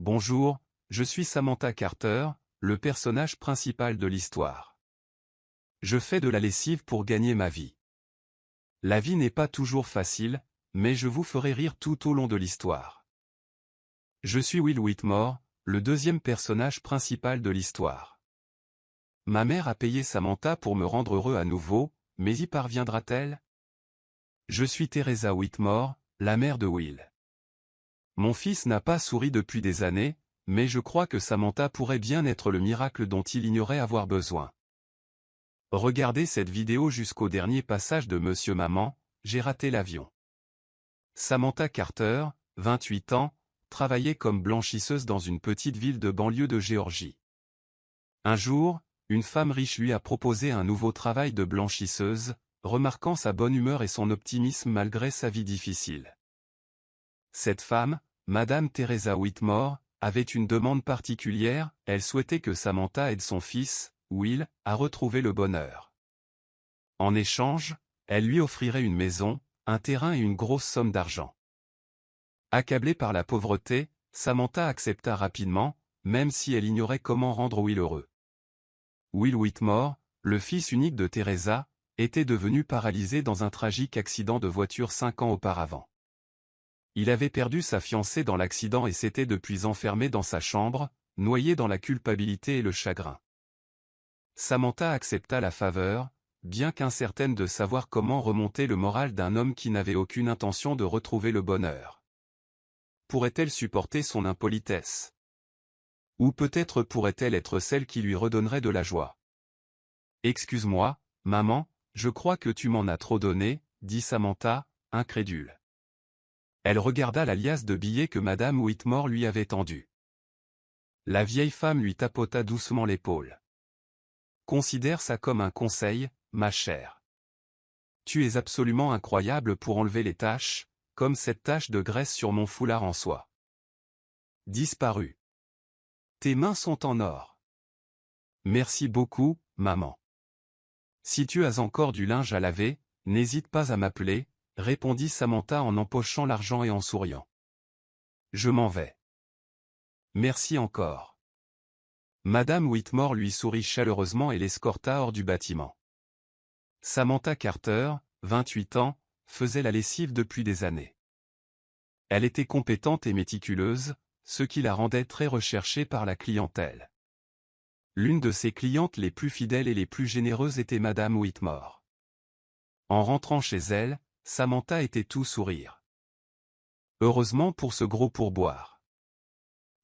Bonjour, je suis Samantha Carter, le personnage principal de l'histoire. Je fais de la lessive pour gagner ma vie. La vie n'est pas toujours facile, mais je vous ferai rire tout au long de l'histoire. Je suis Will Whitmore, le deuxième personnage principal de l'histoire. Ma mère a payé Samantha pour me rendre heureux à nouveau, mais y parviendra-t-elle? Je suis Teresa Whitmore, la mère de Will. Mon fils n'a pas souri depuis des années, mais je crois que Samantha pourrait bien être le miracle dont il ignorait avoir besoin. Regardez cette vidéo jusqu'au dernier passage de Monsieur Maman, j'ai raté l'avion. Samantha Carter, 28 ans, travaillait comme blanchisseuse dans une petite ville de banlieue de Géorgie. Un jour, une femme riche lui a proposé un nouveau travail de blanchisseuse, remarquant sa bonne humeur et son optimisme malgré sa vie difficile. Cette femme, Madame Teresa Whitmore, avait une demande particulière, elle souhaitait que Samantha aide son fils, Will, à retrouver le bonheur. En échange, elle lui offrirait une maison, un terrain et une grosse somme d'argent. Accablée par la pauvreté, Samantha accepta rapidement, même si elle ignorait comment rendre Will heureux. Will Whitmore, le fils unique de Teresa, était devenu paralysé dans un tragique accident de voiture 5 ans auparavant. Il avait perdu sa fiancée dans l'accident et s'était depuis enfermé dans sa chambre, noyé dans la culpabilité et le chagrin. Samantha accepta la faveur, bien qu'incertaine de savoir comment remonter le moral d'un homme qui n'avait aucune intention de retrouver le bonheur. Pourrait-elle supporter son impolitesse? Ou peut-être pourrait-elle être celle qui lui redonnerait de la joie? Excuse-moi, maman, je crois que tu m'en as trop donné, dit Samantha, incrédule. Elle regarda la liasse de billets que Madame Whitmore lui avait tendue. La vieille femme lui tapota doucement l'épaule. Considère ça comme un conseil, ma chère. Tu es absolument incroyable pour enlever les taches, comme cette tache de graisse sur mon foulard en soie. Disparu. Tes mains sont en or. Merci beaucoup, maman. Si tu as encore du linge à laver, n'hésite pas à m'appeler, répondit Samantha en empochant l'argent et en souriant. Je m'en vais. Merci encore. Madame Whitmore lui sourit chaleureusement et l'escorta hors du bâtiment. Samantha Carter, 28 ans, faisait la lessive depuis des années. Elle était compétente et méticuleuse, ce qui la rendait très recherchée par la clientèle. L'une de ses clientes les plus fidèles et les plus généreuses était Madame Whitmore. En rentrant chez elle, Samantha était tout sourire. Heureusement pour ce gros pourboire.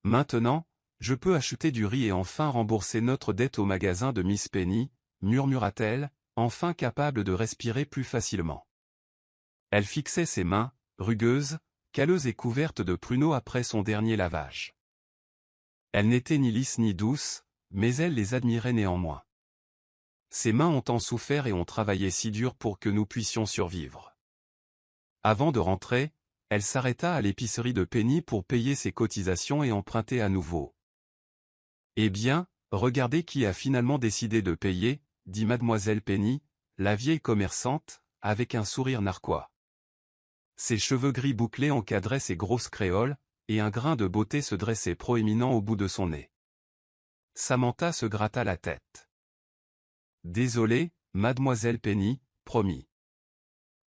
Maintenant, je peux acheter du riz et enfin rembourser notre dette au magasin de Miss Penny, murmura-t-elle, enfin capable de respirer plus facilement. Elle fixait ses mains, rugueuses, calleuses et couvertes de pruneaux après son dernier lavage. Elle n'était ni lisse ni douce, mais elle les admirait néanmoins. Ses mains ont tant souffert et ont travaillé si dur pour que nous puissions survivre. Avant de rentrer, elle s'arrêta à l'épicerie de Penny pour payer ses cotisations et emprunter à nouveau. Eh bien, regardez qui a finalement décidé de payer, dit mademoiselle Penny, la vieille commerçante, avec un sourire narquois. Ses cheveux gris bouclés encadraient ses grosses créoles, et un grain de beauté se dressait proéminent au bout de son nez. Samantha se gratta la tête. Désolée, mademoiselle Penny, promis.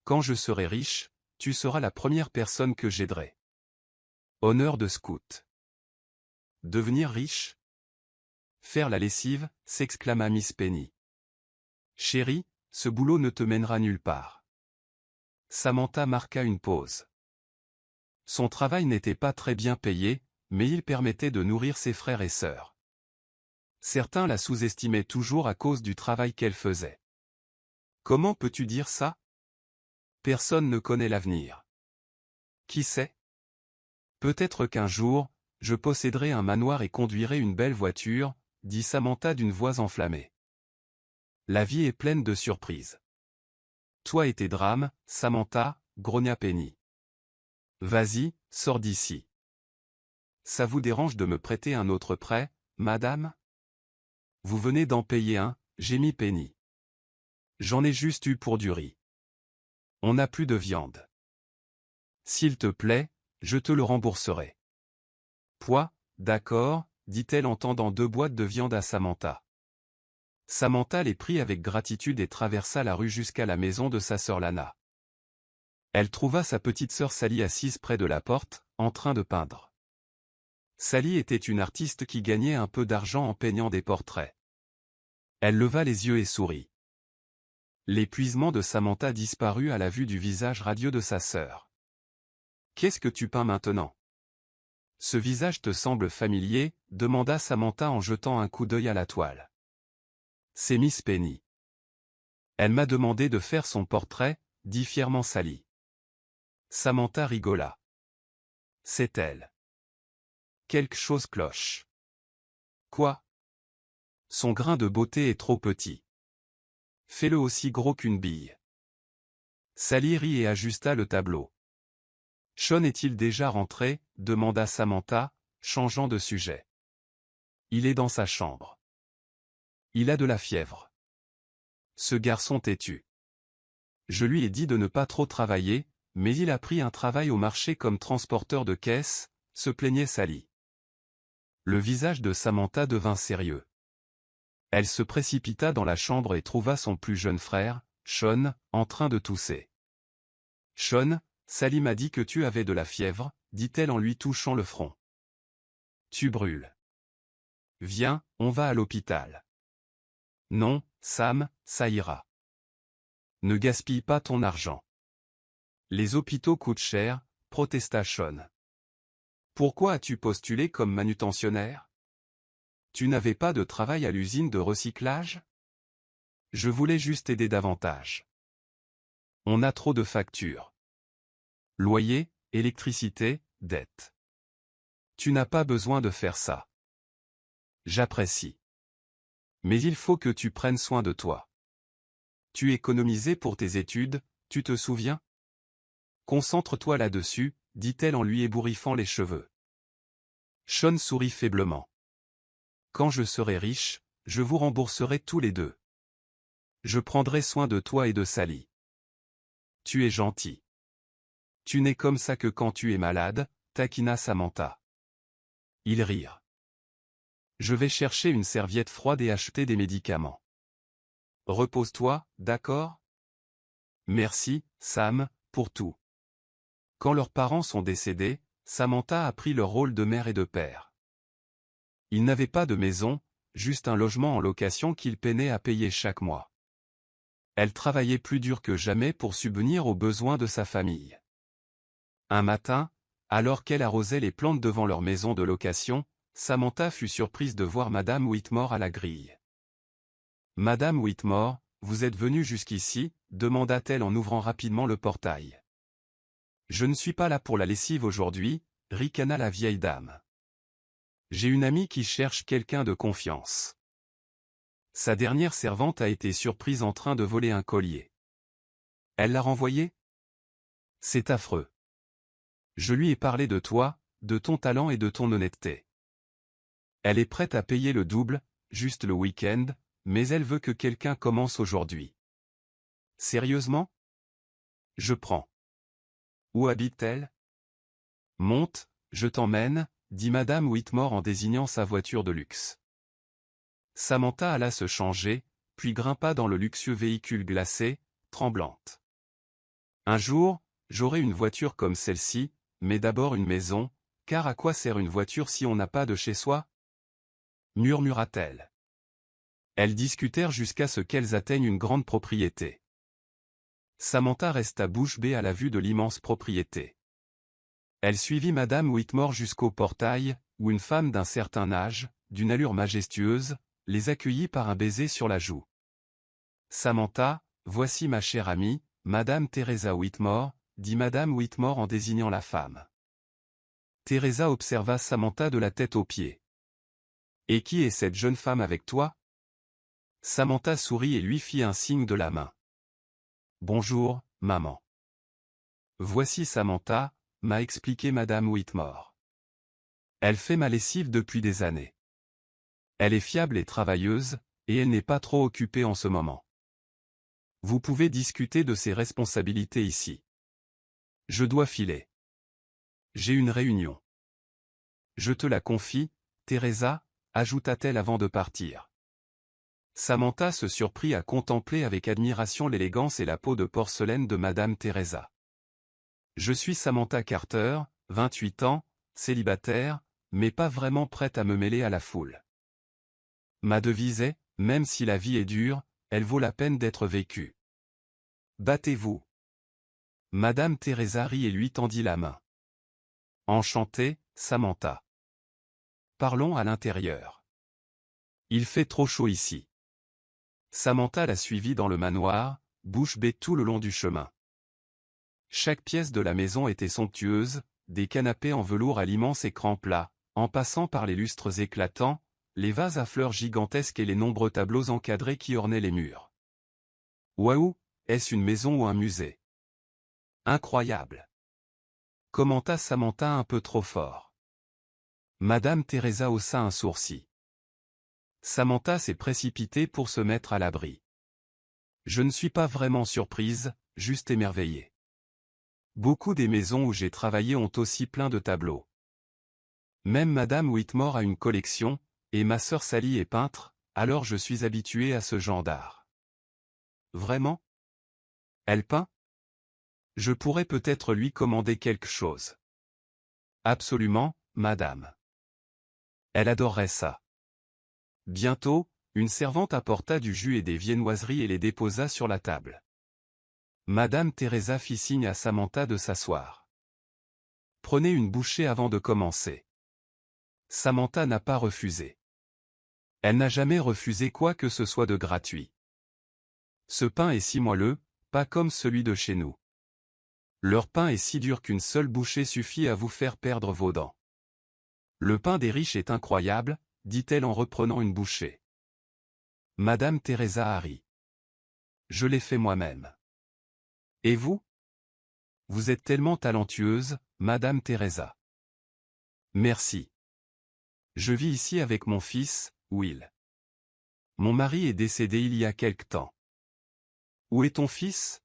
Quand je serai riche, tu seras la première personne que j'aiderai. Honneur de scout. Devenir riche? Faire la lessive, s'exclama Miss Penny. Chérie, ce boulot ne te mènera nulle part. Samantha marqua une pause. Son travail n'était pas très bien payé, mais il permettait de nourrir ses frères et sœurs. Certains la sous-estimaient toujours à cause du travail qu'elle faisait. Comment peux-tu dire ça? Personne ne connaît l'avenir. Qui sait? Peut-être qu'un jour, je posséderai un manoir et conduirai une belle voiture, dit Samantha d'une voix enflammée. La vie est pleine de surprises. Toi et tes drames, Samantha, grogna Penny. Vas-y, sors d'ici. Ça vous dérange de me prêter un autre prêt, madame? Vous venez d'en payer un, gémit Penny. J'en ai juste eu pour du riz. On n'a plus de viande. S'il te plaît, je te le rembourserai. Quoi, d'accord, dit-elle en tendant 2 boîtes de viande à Samantha. Samantha les prit avec gratitude et traversa la rue jusqu'à la maison de sa sœur Lana. Elle trouva sa petite sœur Sally assise près de la porte, en train de peindre. Sally était une artiste qui gagnait un peu d'argent en peignant des portraits. Elle leva les yeux et sourit. L'épuisement de Samantha disparut à la vue du visage radieux de sa sœur. « Qu'est-ce que tu peins maintenant ? Ce visage te semble familier ?» demanda Samantha en jetant un coup d'œil à la toile. « C'est Miss Penny. Elle m'a demandé de faire son portrait, » dit fièrement Sally. Samantha rigola. « C'est elle. Quelque chose cloche. » « Quoi ? Son grain de beauté est trop petit. Fais-le aussi gros qu'une bille. » Sally rit et ajusta le tableau. « Sean est-il déjà rentré ?» demanda Samantha, changeant de sujet. « Il est dans sa chambre. Il a de la fièvre. Ce garçon têtu. Je lui ai dit de ne pas trop travailler, mais il a pris un travail au marché comme transporteur de caisses, » se plaignait Sally. Le visage de Samantha devint sérieux. Elle se précipita dans la chambre et trouva son plus jeune frère, Sean, en train de tousser. « Sean, Sally m'a dit que tu avais de la fièvre, » dit-elle en lui touchant le front. « Tu brûles. Viens, on va à l'hôpital. »« Non, Sam, ça ira. Ne gaspille pas ton argent. Les hôpitaux coûtent cher, » protesta Sean. « Pourquoi as-tu postulé comme manutentionnaire ? Tu n'avais pas de travail à l'usine de recyclage ? Je voulais juste aider davantage. On a trop de factures. Loyer, électricité, dette. Tu n'as pas besoin de faire ça. J'apprécie. Mais il faut que tu prennes soin de toi. Tu économisais pour tes études, tu te souviens ? Concentre-toi là-dessus, dit-elle en lui ébouriffant les cheveux. Sean sourit faiblement. Quand je serai riche, je vous rembourserai tous les deux. Je prendrai soin de toi et de Sally. Tu es gentil. Tu n'es comme ça que quand tu es malade, taquina Samantha. Ils rirent. Je vais chercher une serviette froide et acheter des médicaments. Repose-toi, d'accord ? Merci, Sam, pour tout. Quand leurs parents sont décédés, Samantha a pris leur rôle de mère et de père. Ils n'avaient pas de maison, juste un logement en location qu'ils peinaient à payer chaque mois. Elle travaillait plus dur que jamais pour subvenir aux besoins de sa famille. Un matin, alors qu'elle arrosait les plantes devant leur maison de location, Samantha fut surprise de voir Madame Whitmore à la grille. « Madame Whitmore, vous êtes venue jusqu'ici ?» demanda-t-elle en ouvrant rapidement le portail. « Je ne suis pas là pour la lessive aujourd'hui » ricana la vieille dame. « J'ai une amie qui cherche quelqu'un de confiance. » Sa dernière servante a été surprise en train de voler un collier. Elle l'a renvoyé ? C'est affreux. Je lui ai parlé de toi, de ton talent et de ton honnêteté. Elle est prête à payer le double, juste le week-end, mais elle veut que quelqu'un commence aujourd'hui. Sérieusement ? Je prends. Où habite-t-elle ? Monte, je t'emmène, dit Madame Whitmore en désignant sa voiture de luxe. Samantha alla se changer, puis grimpa dans le luxueux véhicule glacé, tremblante. Un jour, j'aurai une voiture comme celle-ci, mais d'abord une maison, car à quoi sert une voiture si on n'a pas de chez soi ? Murmura-t-elle. Elles discutèrent jusqu'à ce qu'elles atteignent une grande propriété. Samantha resta bouche bée à la vue de l'immense propriété. Elle suivit Madame Whitmore jusqu'au portail, où une femme d'un certain âge, d'une allure majestueuse, les accueillit par un baiser sur la joue. « Samantha, voici ma chère amie, Madame Teresa Whitmore, » dit Madame Whitmore en désignant la femme. Teresa observa Samantha de la tête aux pieds. « Et qui est cette jeune femme avec toi ?» Samantha sourit et lui fit un signe de la main. « Bonjour, maman. »« Voici Samantha, » m'a expliqué Madame Whitmore. « Elle fait ma lessive depuis des années. Elle est fiable et travailleuse, et elle n'est pas trop occupée en ce moment. Vous pouvez discuter de ses responsabilités ici. Je dois filer. J'ai une réunion. » Je te la confie, Teresa, ajouta-t-elle avant de partir. Samantha se surprit à contempler avec admiration l'élégance et la peau de porcelaine de Madame Teresa. Je suis Samantha Carter, 28 ans, célibataire, mais pas vraiment prête à me mêler à la foule. Ma devise est, même si la vie est dure, elle vaut la peine d'être vécue. Battez-vous. Madame Teresa rit et lui tendit la main. Enchantée, Samantha. Parlons à l'intérieur. Il fait trop chaud ici. Samantha la suivit dans le manoir, bouche bée tout le long du chemin. Chaque pièce de la maison était somptueuse, des canapés en velours à l'immense écran plat, en passant par les lustres éclatants, les vases à fleurs gigantesques et les nombreux tableaux encadrés qui ornaient les murs. Waouh, est-ce une maison ou un musée? Incroyable! Commenta Samantha un peu trop fort. Madame Teresa haussa un sourcil. Samantha s'est précipitée pour se mettre à l'abri. Je ne suis pas vraiment surprise, juste émerveillée. Beaucoup des maisons où j'ai travaillé ont aussi plein de tableaux. Même Madame Whitmore a une collection, et ma sœur Sally est peintre, alors je suis habituée à ce genre d'art. Vraiment? Elle peint? Je pourrais peut-être lui commander quelque chose. Absolument, madame. Elle adorerait ça. Bientôt, une servante apporta du jus et des viennoiseries et les déposa sur la table. Madame Teresa fit signe à Samantha de s'asseoir. Prenez une bouchée avant de commencer. Samantha n'a pas refusé. Elle n'a jamais refusé quoi que ce soit de gratuit. Ce pain est si moelleux, pas comme celui de chez nous. Leur pain est si dur qu'une seule bouchée suffit à vous faire perdre vos dents. Le pain des riches est incroyable, dit-elle en reprenant une bouchée. Madame Teresa a ri. Je l'ai fait moi-même. Et vous? Vous êtes tellement talentueuse, Madame Teresa. Merci. Je vis ici avec mon fils, Will. Mon mari est décédé il y a quelque temps. Où est ton fils?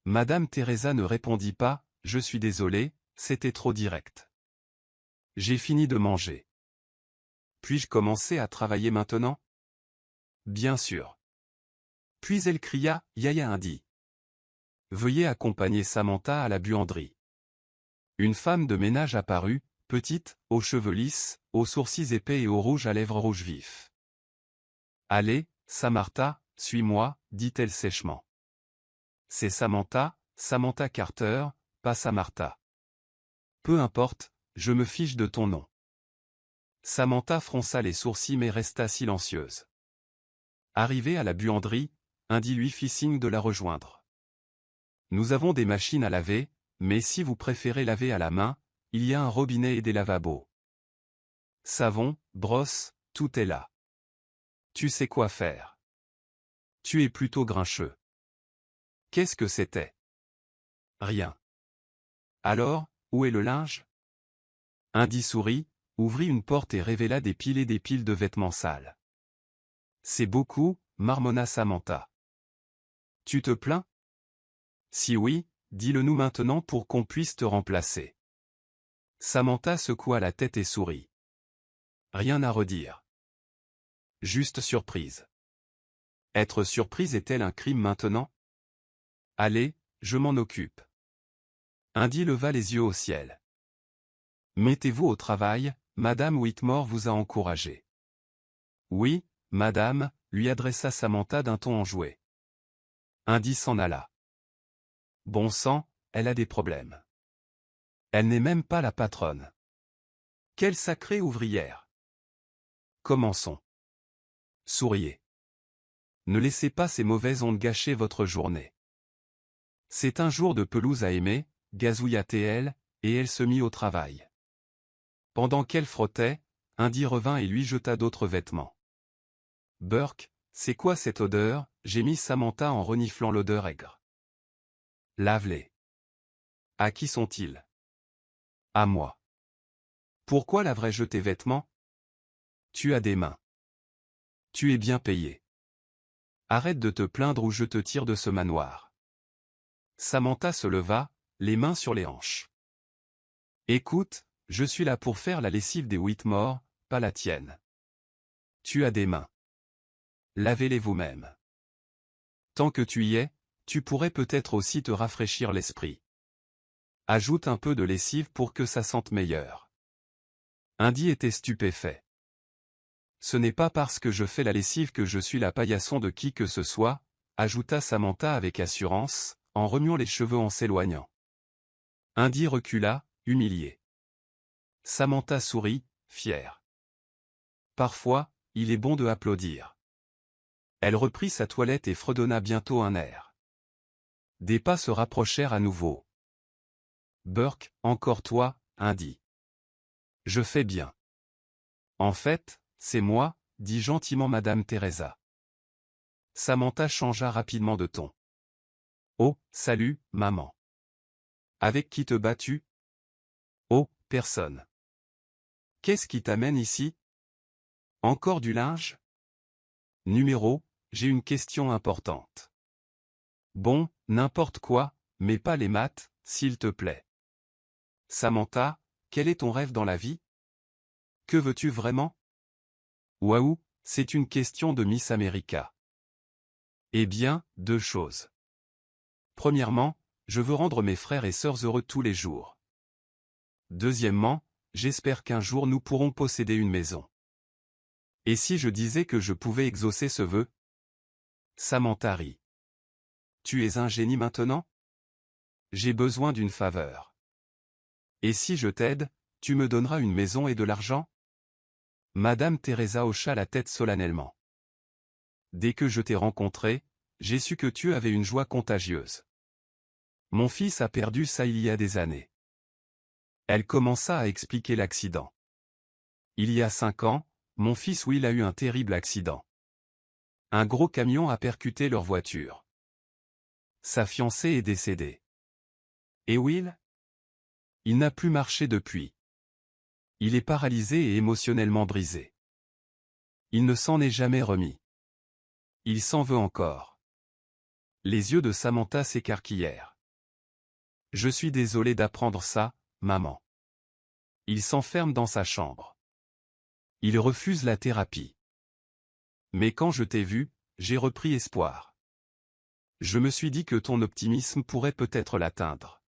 Madame Teresa ne répondit pas, je suis désolée, c'était trop direct. J'ai fini de manger. Puis-je commencer à travailler maintenant? Bien sûr. Puis elle cria, Yaya Indy. Veuillez accompagner Samantha à la buanderie. Une femme de ménage apparut, petite, aux cheveux lisses, aux sourcils épais et aux rouges à lèvres rouges vifs. Allez, Samantha, suis-moi, dit-elle sèchement. C'est Samantha, Samantha Carter, pas Samantha. Peu importe, je me fiche de ton nom. Samantha fronça les sourcils mais resta silencieuse. Arrivée à la buanderie, Indy lui fit signe de la rejoindre. Nous avons des machines à laver, mais si vous préférez laver à la main, il y a un robinet et des lavabos. Savon, brosse, tout est là. Tu sais quoi faire. Tu es plutôt grincheux. Qu'est-ce que c'était? Rien. Alors, où est le linge? Indy sourit, ouvrit une porte et révéla des piles et des piles de vêtements sales. C'est beaucoup, marmonna Samantha. Tu te plains? Si oui, dis-le-nous maintenant pour qu'on puisse te remplacer. Samantha secoua la tête et sourit. Rien à redire. Juste surprise. Être surprise est-elle un crime maintenant? Allez, je m'en occupe. Indy leva les yeux au ciel. Mettez-vous au travail, Madame Whitmore vous a encouragé. Oui, Madame, lui adressa Samantha d'un ton enjoué. Indy s'en alla. Bon sang, elle a des problèmes. Elle n'est même pas la patronne. Quelle sacrée ouvrière. Commençons. Souriez. Ne laissez pas ces mauvaises ondes gâcher votre journée. C'est un jour de pelouse à aimer, gazouilla-t-elle, et elle se mit au travail. Pendant qu'elle frottait, Indy revint et lui jeta d'autres vêtements. Burke, c'est quoi cette odeur? Gémit Samantha en reniflant l'odeur aigre. Lave-les. À qui sont-ils? À moi. Pourquoi laverais-je tes vêtements? Tu as des mains. Tu es bien payé. Arrête de te plaindre ou je te tire de ce manoir. Samantha se leva, les mains sur les hanches. Écoute, je suis là pour faire la lessive des Whitmore, pas la tienne. Tu as des mains. Lavez-les vous-même. Tant que tu y es, tu pourrais peut-être aussi te rafraîchir l'esprit. Ajoute un peu de lessive pour que ça sente meilleur. Indy était stupéfait. Ce n'est pas parce que je fais la lessive que je suis la paillasson de qui que ce soit, ajouta Samantha avec assurance, en remuant les cheveux en s'éloignant. Indy recula, humilié. Samantha sourit, fière. Parfois, il est bon de applaudir. Elle reprit sa toilette et fredonna bientôt un air. Des pas se rapprochèrent à nouveau. Burke, encore toi, Indy. Je fais bien. En fait, c'est moi, dit gentiment Madame Teresa. Samantha changea rapidement de ton. Oh, salut, maman. Avec qui te bats-tu? Oh, personne. Qu'est-ce qui t'amène ici? Encore du linge? Numéro, j'ai une question importante. Bon, n'importe quoi, mais pas les maths, s'il te plaît. Samantha, quel est ton rêve dans la vie? Que veux-tu vraiment? Waouh, c'est une question de Miss America. Eh bien, deux choses. Premièrement, je veux rendre mes frères et sœurs heureux tous les jours. Deuxièmement, j'espère qu'un jour nous pourrons posséder une maison. Et si je disais que je pouvais exaucer ce vœu? Samantha rit. Tu es un génie maintenant? J'ai besoin d'une faveur. Et si je t'aide, tu me donneras une maison et de l'argent? Madame Teresa hocha la tête solennellement. Dès que je t'ai rencontré, j'ai su que tu avais une joie contagieuse. Mon fils a perdu ça il y a des années. Elle commença à expliquer l'accident. Il y a 5 ans, mon fils Will a eu un terrible accident. Un gros camion a percuté leur voiture. Sa fiancée est décédée. Et Will? Il n'a plus marché depuis. Il est paralysé et émotionnellement brisé. Il ne s'en est jamais remis. Il s'en veut encore. Les yeux de Samantha s'écarquillèrent. Je suis désolé d'apprendre ça, maman. Il s'enferme dans sa chambre. Il refuse la thérapie. Mais quand je t'ai vu, j'ai repris espoir. Je me suis dit que ton optimisme pourrait peut-être l'atteindre.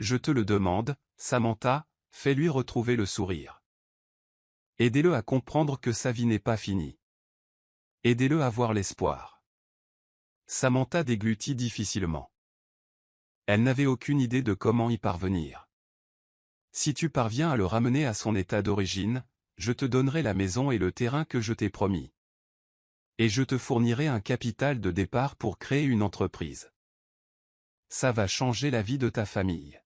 Je te le demande, Samantha, fais-lui retrouver le sourire. Aidez-le à comprendre que sa vie n'est pas finie. Aidez-le à voir l'espoir. Samantha déglutit difficilement. Elle n'avait aucune idée de comment y parvenir. Si tu parviens à le ramener à son état d'origine, je te donnerai la maison et le terrain que je t'ai promis. Et je te fournirai un capital de départ pour créer une entreprise. Ça va changer la vie de ta famille.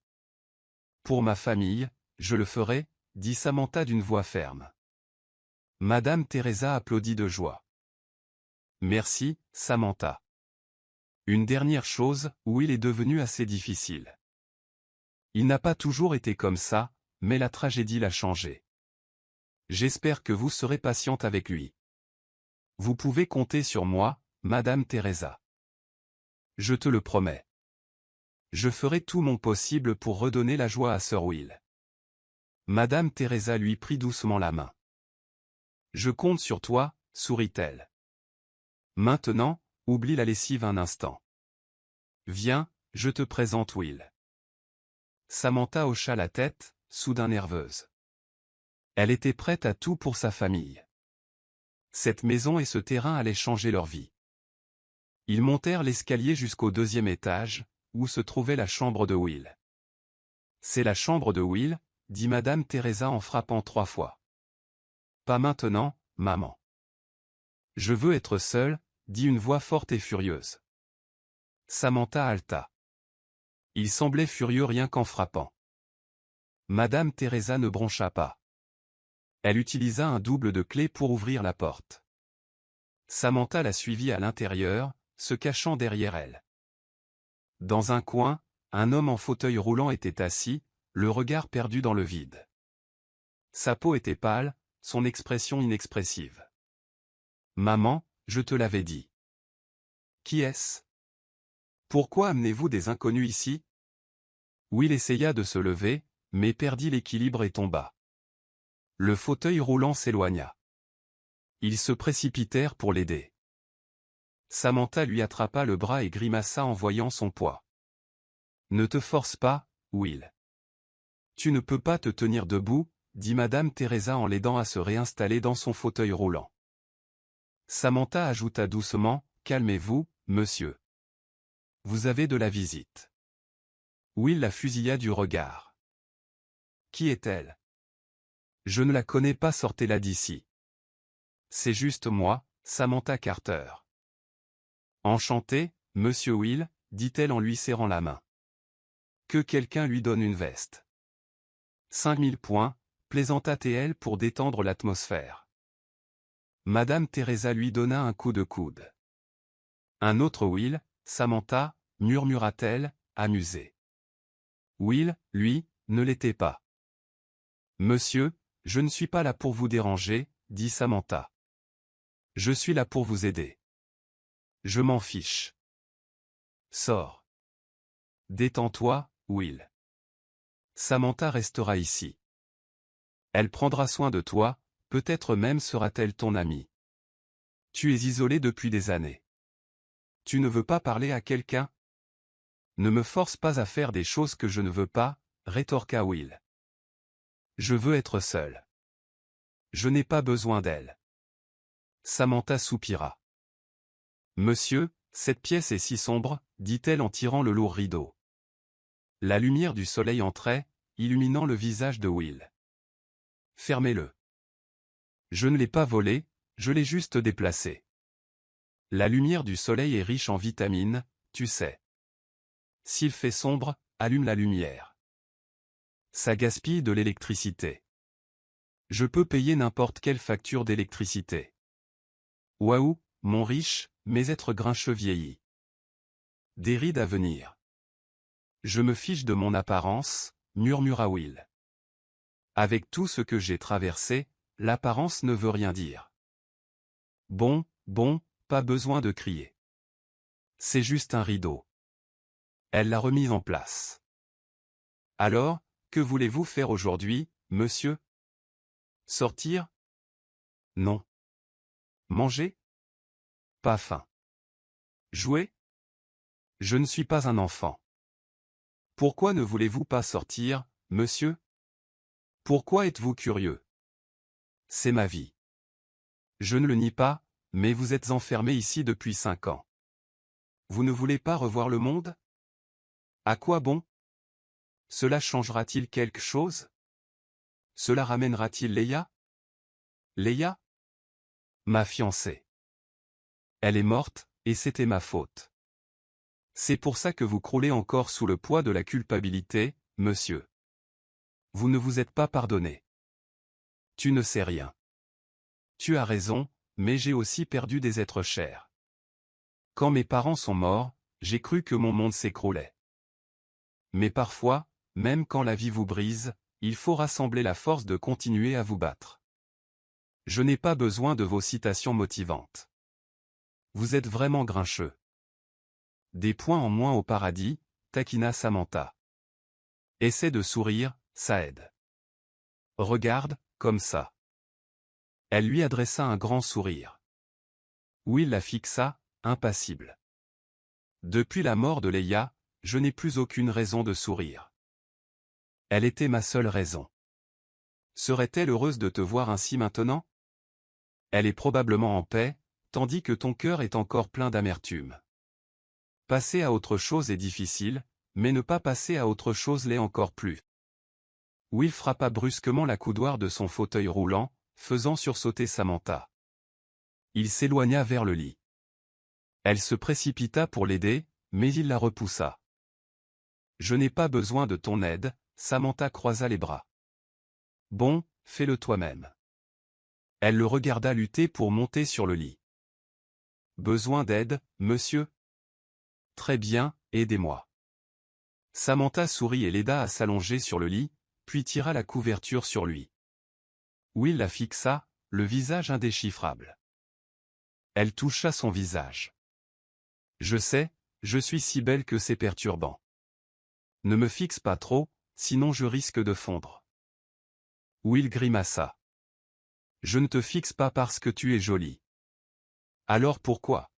Pour ma famille, je le ferai, dit Samantha d'une voix ferme. Madame Teresa applaudit de joie. Merci, Samantha. Une dernière chose, Will est devenu assez difficile. Il n'a pas toujours été comme ça, mais la tragédie l'a changé. J'espère que vous serez patiente avec lui. Vous pouvez compter sur moi, Madame Teresa. Je te le promets. Je ferai tout mon possible pour redonner la joie à Sir Will. Madame Teresa lui prit doucement la main. Je compte sur toi, sourit-elle. Maintenant, oublie la lessive un instant. Viens, je te présente Will. Samantha hocha la tête, soudain nerveuse. Elle était prête à tout pour sa famille. Cette maison et ce terrain allaient changer leur vie. Ils montèrent l'escalier jusqu'au 2e étage, où se trouvait la chambre de Will. C'est la chambre de Will, dit Madame Teresa en frappant 3 fois. Pas maintenant, maman. Je veux être seule, dit une voix forte et furieuse. Samantha haleta. Il semblait furieux rien qu'en frappant. Madame Teresa ne broncha pas. Elle utilisa un double de clé pour ouvrir la porte. Samantha la suivit à l'intérieur, se cachant derrière elle. Dans un coin, un homme en fauteuil roulant était assis, le regard perdu dans le vide. Sa peau était pâle, son expression inexpressive. « Maman, je te l'avais dit. »« Qui est-ce? Pourquoi amenez-vous des inconnus ici ?» Will essaya de se lever, mais perdit l'équilibre et tomba. Le fauteuil roulant s'éloigna. Ils se précipitèrent pour l'aider. Samantha lui attrapa le bras et grimaça en voyant son poids. « Ne te force pas, Will. Tu ne peux pas te tenir debout, » dit Madame Teresa en l'aidant à se réinstaller dans son fauteuil roulant. Samantha ajouta doucement, « Calmez-vous, monsieur. Vous avez de la visite. » Will la fusilla du regard. « Qui est-elle ? » « Je ne la connais pas, sortez-la d'ici. »« C'est juste moi, Samantha Carter. »« Enchantée, monsieur Will, » dit-elle en lui serrant la main. « Que quelqu'un lui donne une veste. » 5000 points, plaisanta-t-elle pour détendre l'atmosphère. Madame Teresa lui donna un coup de coude. Un autre Will, Samantha, murmura-t-elle, amusée. Will, lui, ne l'était pas. Monsieur, je ne suis pas là pour vous déranger, dit Samantha. Je suis là pour vous aider. Je m'en fiche. Sors. Détends-toi, Will. Samantha restera ici. Elle prendra soin de toi, peut-être même sera-t-elle ton amie. Tu es isolé depuis des années. Tu ne veux pas parler à quelqu'un? Ne me force pas à faire des choses que je ne veux pas, rétorqua Will. Je veux être seul. Je n'ai pas besoin d'elle. Samantha soupira. Monsieur, cette pièce est si sombre, dit-elle en tirant le lourd rideau. La lumière du soleil entrait, illuminant le visage de Will. Fermez-le. Je ne l'ai pas volé, je l'ai juste déplacé. La lumière du soleil est riche en vitamines, tu sais. S'il fait sombre, allume la lumière. Ça gaspille de l'électricité. Je peux payer n'importe quelle facture d'électricité. Waouh, mon riche, mais être grincheux vieilli. Des rides à venir. Je me fiche de mon apparence, murmura Will. Avec tout ce que j'ai traversé, l'apparence ne veut rien dire. Bon, pas besoin de crier. C'est juste un rideau. Elle l'a remis en place. Alors, que voulez-vous faire aujourd'hui, monsieur? Sortir? Non. Manger? Pas faim. Jouer? Je ne suis pas un enfant. Pourquoi ne voulez-vous pas sortir, monsieur? Pourquoi êtes-vous curieux? C'est ma vie. Je ne le nie pas, mais vous êtes enfermé ici depuis 5 ans. Vous ne voulez pas revoir le monde? À quoi bon? Cela changera-t-il quelque chose? Cela ramènera-t-il Leia? Leia? Ma fiancée. Elle est morte, et c'était ma faute. C'est pour ça que vous croulez encore sous le poids de la culpabilité, monsieur. Vous ne vous êtes pas pardonné. Tu ne sais rien. Tu as raison, mais j'ai aussi perdu des êtres chers. Quand mes parents sont morts, j'ai cru que mon monde s'écroulait. Mais parfois, même quand la vie vous brise, il faut rassembler la force de continuer à vous battre. Je n'ai pas besoin de vos citations motivantes. Vous êtes vraiment grincheux. Des points en moins au paradis, taquina Samantha. Essaie de sourire, ça aide. Regarde, comme ça. Elle lui adressa un grand sourire. Will la fixa, impassible. Depuis la mort de Leia, je n'ai plus aucune raison de sourire. Elle était ma seule raison. Serait-elle heureuse de te voir ainsi maintenant? Elle est probablement en paix, tandis que ton cœur est encore plein d'amertume. Passer à autre chose est difficile, mais ne pas passer à autre chose l'est encore plus. Will frappa brusquement la coudoir de son fauteuil roulant, faisant sursauter Samantha. Il s'éloigna vers le lit. Elle se précipita pour l'aider, mais il la repoussa. « Je n'ai pas besoin de ton aide », Samantha croisa les bras. « Bon, fais-le toi-même. » Elle le regarda lutter pour monter sur le lit. « Besoin d'aide, monsieur? Très bien, aidez-moi. » Samantha sourit et l'aida à s'allonger sur le lit, puis tira la couverture sur lui. Will la fixa, le visage indéchiffrable. Elle toucha son visage. « Je sais, je suis si belle que c'est perturbant. Ne me fixe pas trop, sinon je risque de fondre. Will grimaça. Je ne te fixe pas parce que tu es jolie. Alors pourquoi?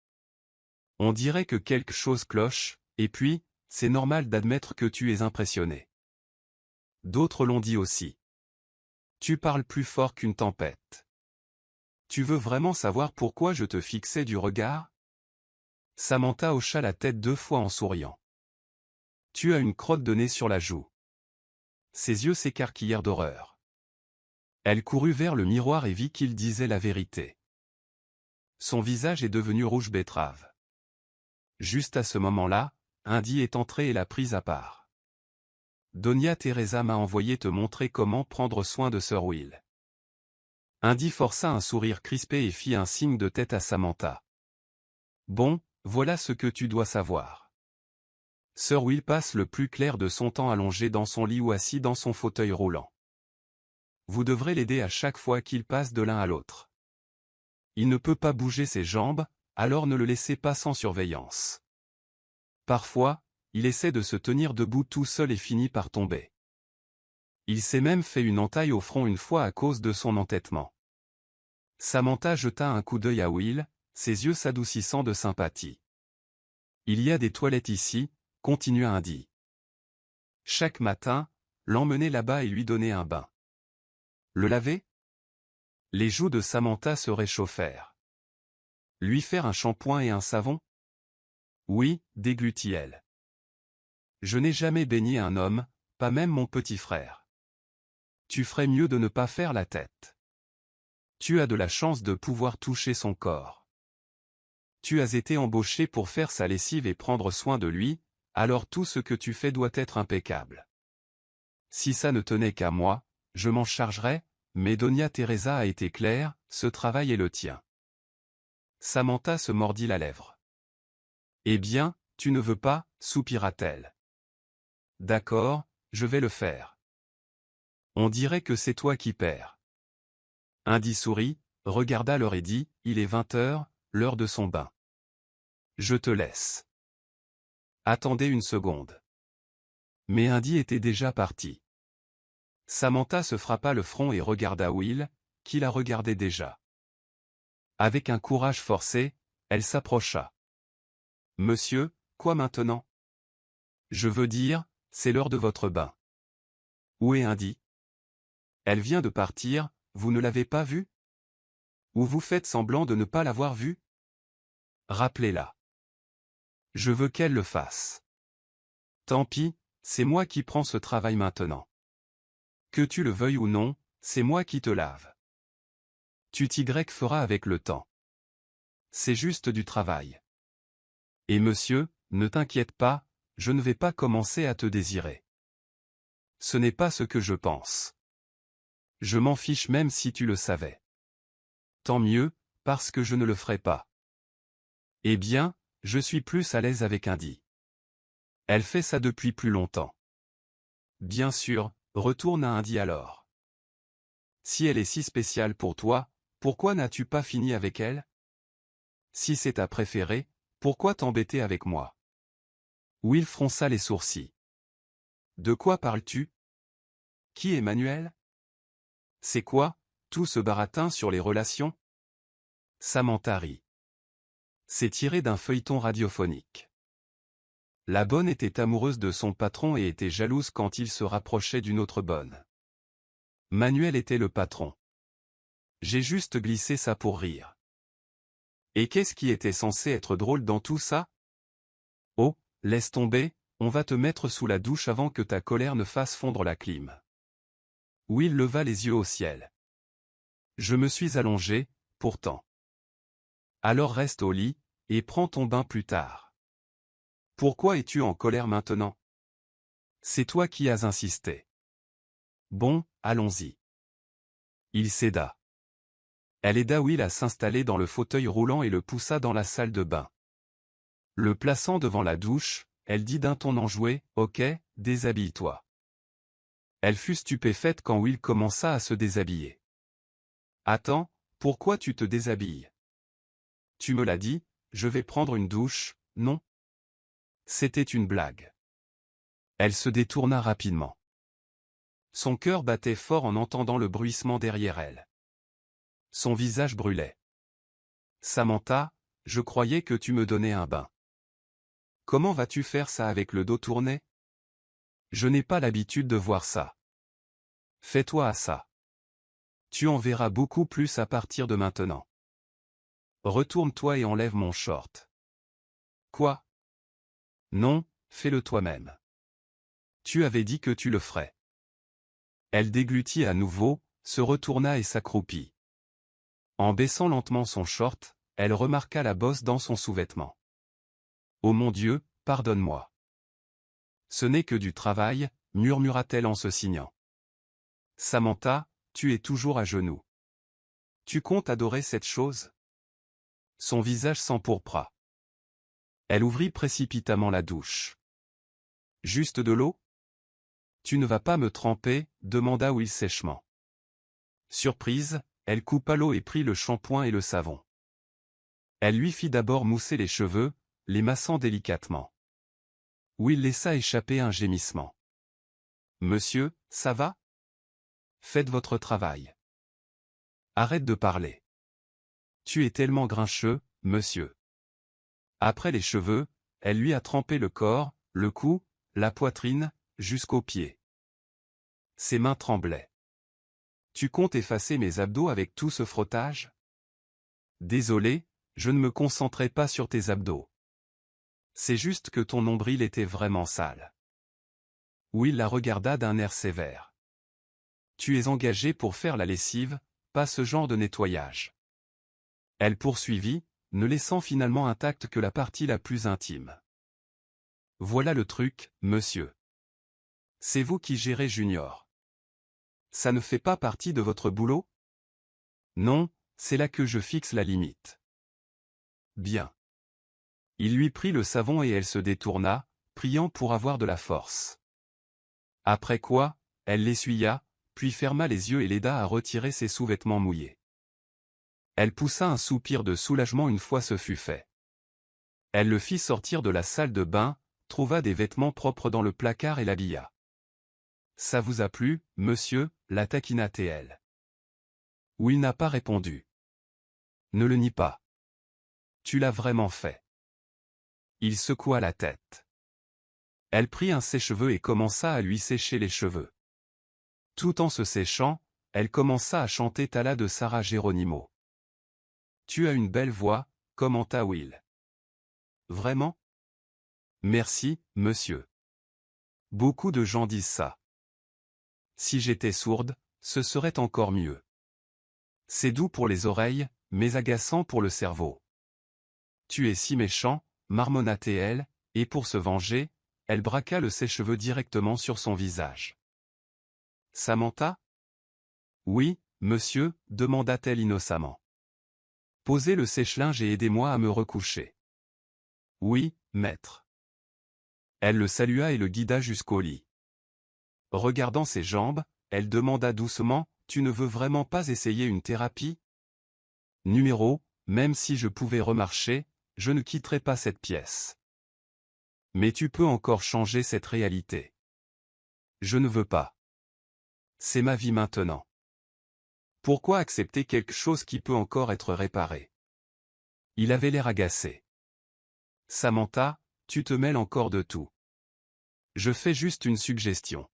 On dirait que quelque chose cloche, et puis, c'est normal d'admettre que tu es impressionné. D'autres l'ont dit aussi. Tu parles plus fort qu'une tempête. Tu veux vraiment savoir pourquoi je te fixais du regard? Samantha hocha la tête 2 fois en souriant. Tu as une crotte de nez sur la joue. Ses yeux s'écarquillèrent d'horreur. Elle courut vers le miroir et vit qu'il disait la vérité. Son visage est devenu rouge betterave. Juste à ce moment-là, Indy est entré et l'a prise à part. Doña Teresa m'a envoyé te montrer comment prendre soin de Sir Will. Indy força un sourire crispé et fit un signe de tête à Samantha. Bon, voilà ce que tu dois savoir. Sir Will passe le plus clair de son temps allongé dans son lit ou assis dans son fauteuil roulant. Vous devrez l'aider à chaque fois qu'il passe de l'un à l'autre. Il ne peut pas bouger ses jambes, alors ne le laissez pas sans surveillance. Parfois, il essaie de se tenir debout tout seul et finit par tomber. Il s'est même fait une entaille au front une fois à cause de son entêtement. Samantha jeta un coup d'œil à Will, ses yeux s'adoucissant de sympathie. Il y a des toilettes ici, continua Indy. Chaque matin, l'emmener là-bas et lui donner un bain. Le laver? Les joues de Samantha se réchauffèrent. Lui faire un shampoing et un savon? Oui, déglutit-elle. Je n'ai jamais baigné un homme, pas même mon petit frère. Tu ferais mieux de ne pas faire la tête. Tu as de la chance de pouvoir toucher son corps. Tu as été embauché pour faire sa lessive et prendre soin de lui, alors tout ce que tu fais doit être impeccable. Si ça ne tenait qu'à moi, je m'en chargerais, mais Doña Teresa a été claire, ce travail est le tien. Samantha se mordit la lèvre. Eh bien, tu ne veux pas, soupira-t-elle. D'accord, je vais le faire. On dirait que c'est toi qui perds. Indy sourit, regarda l'heure et dit, il est 20 heures, l'heure de son bain. Je te laisse. Attendez une seconde. Mais Indy était déjà parti. Samantha se frappa le front et regarda Will, qui la regardait déjà. Avec un courage forcé, elle s'approcha. Monsieur, quoi maintenant? Je veux dire, c'est l'heure de votre bain. Où est Indy? Elle vient de partir, vous ne l'avez pas vue? Ou vous faites semblant de ne pas l'avoir vue? Rappelez-la. Je veux qu'elle le fasse. Tant pis, c'est moi qui prends ce travail maintenant. Que tu le veuilles ou non, c'est moi qui te lave. Tu t'y feras avec le temps. C'est juste du travail. Et monsieur, ne t'inquiète pas, je ne vais pas commencer à te désirer. Ce n'est pas ce que je pense. Je m'en fiche même si tu le savais. Tant mieux, parce que je ne le ferai pas. Eh bien, je suis plus à l'aise avec Indy. Elle fait ça depuis plus longtemps. Bien sûr, retourne à Indy alors. Si elle est si spéciale pour toi, pourquoi n'as-tu pas fini avec elle? Si c'est ta préférée, pourquoi t'embêter avec moi? Will fronça les sourcils. De quoi parles-tu? Qui est Manuel? C'est quoi, tout ce baratin sur les relations? Samantha rit. C'est tiré d'un feuilleton radiophonique. La bonne était amoureuse de son patron et était jalouse quand il se rapprochait d'une autre bonne. Manuel était le patron. J'ai juste glissé ça pour rire. Et qu'est-ce qui était censé être drôle dans tout ça? Oh, laisse tomber, on va te mettre sous la douche avant que ta colère ne fasse fondre la clim. Will leva les yeux au ciel. Je me suis allongé, pourtant. Alors reste au lit, et prends ton bain plus tard. Pourquoi es-tu en colère maintenant? C'est toi qui as insisté. Bon, allons-y. Il céda. Elle aida Will à s'installer dans le fauteuil roulant et le poussa dans la salle de bain. Le plaçant devant la douche, elle dit d'un ton enjoué, « Ok, déshabille-toi. » Elle fut stupéfaite quand Will commença à se déshabiller. « Attends, pourquoi tu te déshabilles? Tu me l'as dit, je vais prendre une douche, non? » C'était une blague. Elle se détourna rapidement. Son cœur battait fort en entendant le bruissement derrière elle. Son visage brûlait. Samantha, je croyais que tu me donnais un bain. Comment vas-tu faire ça avec le dos tourné? Je n'ai pas l'habitude de voir ça. Fais-toi à ça. Tu en verras beaucoup plus à partir de maintenant. Retourne-toi et enlève mon short. Quoi? Non, fais-le toi-même. Tu avais dit que tu le ferais. Elle déglutit à nouveau, se retourna et s'accroupit. En baissant lentement son short, elle remarqua la bosse dans son sous-vêtement. Oh mon Dieu, pardonne-moi. Ce n'est que du travail, murmura-t-elle en se signant. Samantha, tu es toujours à genoux. Tu comptes adorer cette chose? Son visage s'empourpra. Elle ouvrit précipitamment la douche. Juste de l'eau? Tu ne vas pas me tremper, demanda Will sèchement. Surprise, elle coupa l'eau et prit le shampoing et le savon. Elle lui fit d'abord mousser les cheveux, les massant délicatement. Will laissa échapper un gémissement. Monsieur, ça va? Faites votre travail. Arrête de parler. Tu es tellement grincheux, monsieur. Après les cheveux, elle lui a trempé le corps, le cou, la poitrine, jusqu'aux pieds. Ses mains tremblaient. Tu comptes effacer mes abdos avec tout ce frottage? Désolé, je ne me concentrais pas sur tes abdos. C'est juste que ton nombril était vraiment sale. Will la regarda d'un air sévère. Tu es engagé pour faire la lessive, pas ce genre de nettoyage. Elle poursuivit, ne laissant finalement intacte que la partie la plus intime. Voilà le truc, monsieur. C'est vous qui gérez Junior. Ça ne fait pas partie de votre boulot? Non, c'est là que je fixe la limite. Bien. Il lui prit le savon et elle se détourna, priant pour avoir de la force. Après quoi, elle l'essuya, puis ferma les yeux et l'aida à retirer ses sous-vêtements mouillés. Elle poussa un soupir de soulagement une fois ce fut fait. Elle le fit sortir de la salle de bain, trouva des vêtements propres dans le placard et l'habilla. Ça vous a plu, monsieur, la taquina-t-elle. Will n'a pas répondu. Ne le nie pas. Tu l'as vraiment fait. Il secoua la tête. Elle prit un sèche-cheveux et commença à lui sécher les cheveux. Tout en se séchant, elle commença à chanter Tala de Sarah Geronimo. Tu as une belle voix, commenta Will. Vraiment? Merci, monsieur. Beaucoup de gens disent ça. Si j'étais sourde, ce serait encore mieux. C'est doux pour les oreilles, mais agaçant pour le cerveau. Tu es si méchant, marmonna-t-elle, et pour se venger, elle braqua le sèche-cheveux directement sur son visage. Samantha? Oui, monsieur, demanda-t-elle innocemment. Posez le sèche-linge et aidez-moi à me recoucher. Oui, maître. Elle le salua et le guida jusqu'au lit. Regardant ses jambes, elle demanda doucement, tu ne veux vraiment pas essayer une thérapie? Numéro, même si je pouvais remarcher, je ne quitterais pas cette pièce. Mais tu peux encore changer cette réalité. Je ne veux pas. C'est ma vie maintenant. Pourquoi accepter quelque chose qui peut encore être réparé? Il avait l'air agacé. Samantha, tu te mêles encore de tout. Je fais juste une suggestion.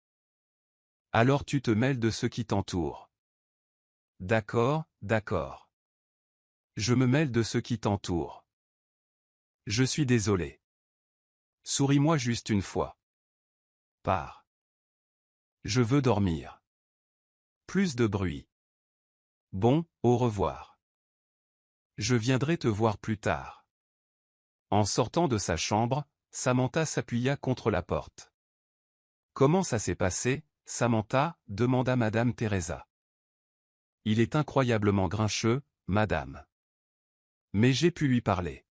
Alors tu te mêles de ce qui t'entoure. D'accord, d'accord. Je me mêle de ce qui t'entoure. Je suis désolé. Souris-moi juste une fois. Pars. Je veux dormir. Plus de bruit. Bon, au revoir. Je viendrai te voir plus tard. En sortant de sa chambre, Samantha s'appuya contre la porte. Comment ça s'est passé, Samantha? Demanda Madame Teresa. Il est incroyablement grincheux, madame. Mais j'ai pu lui parler.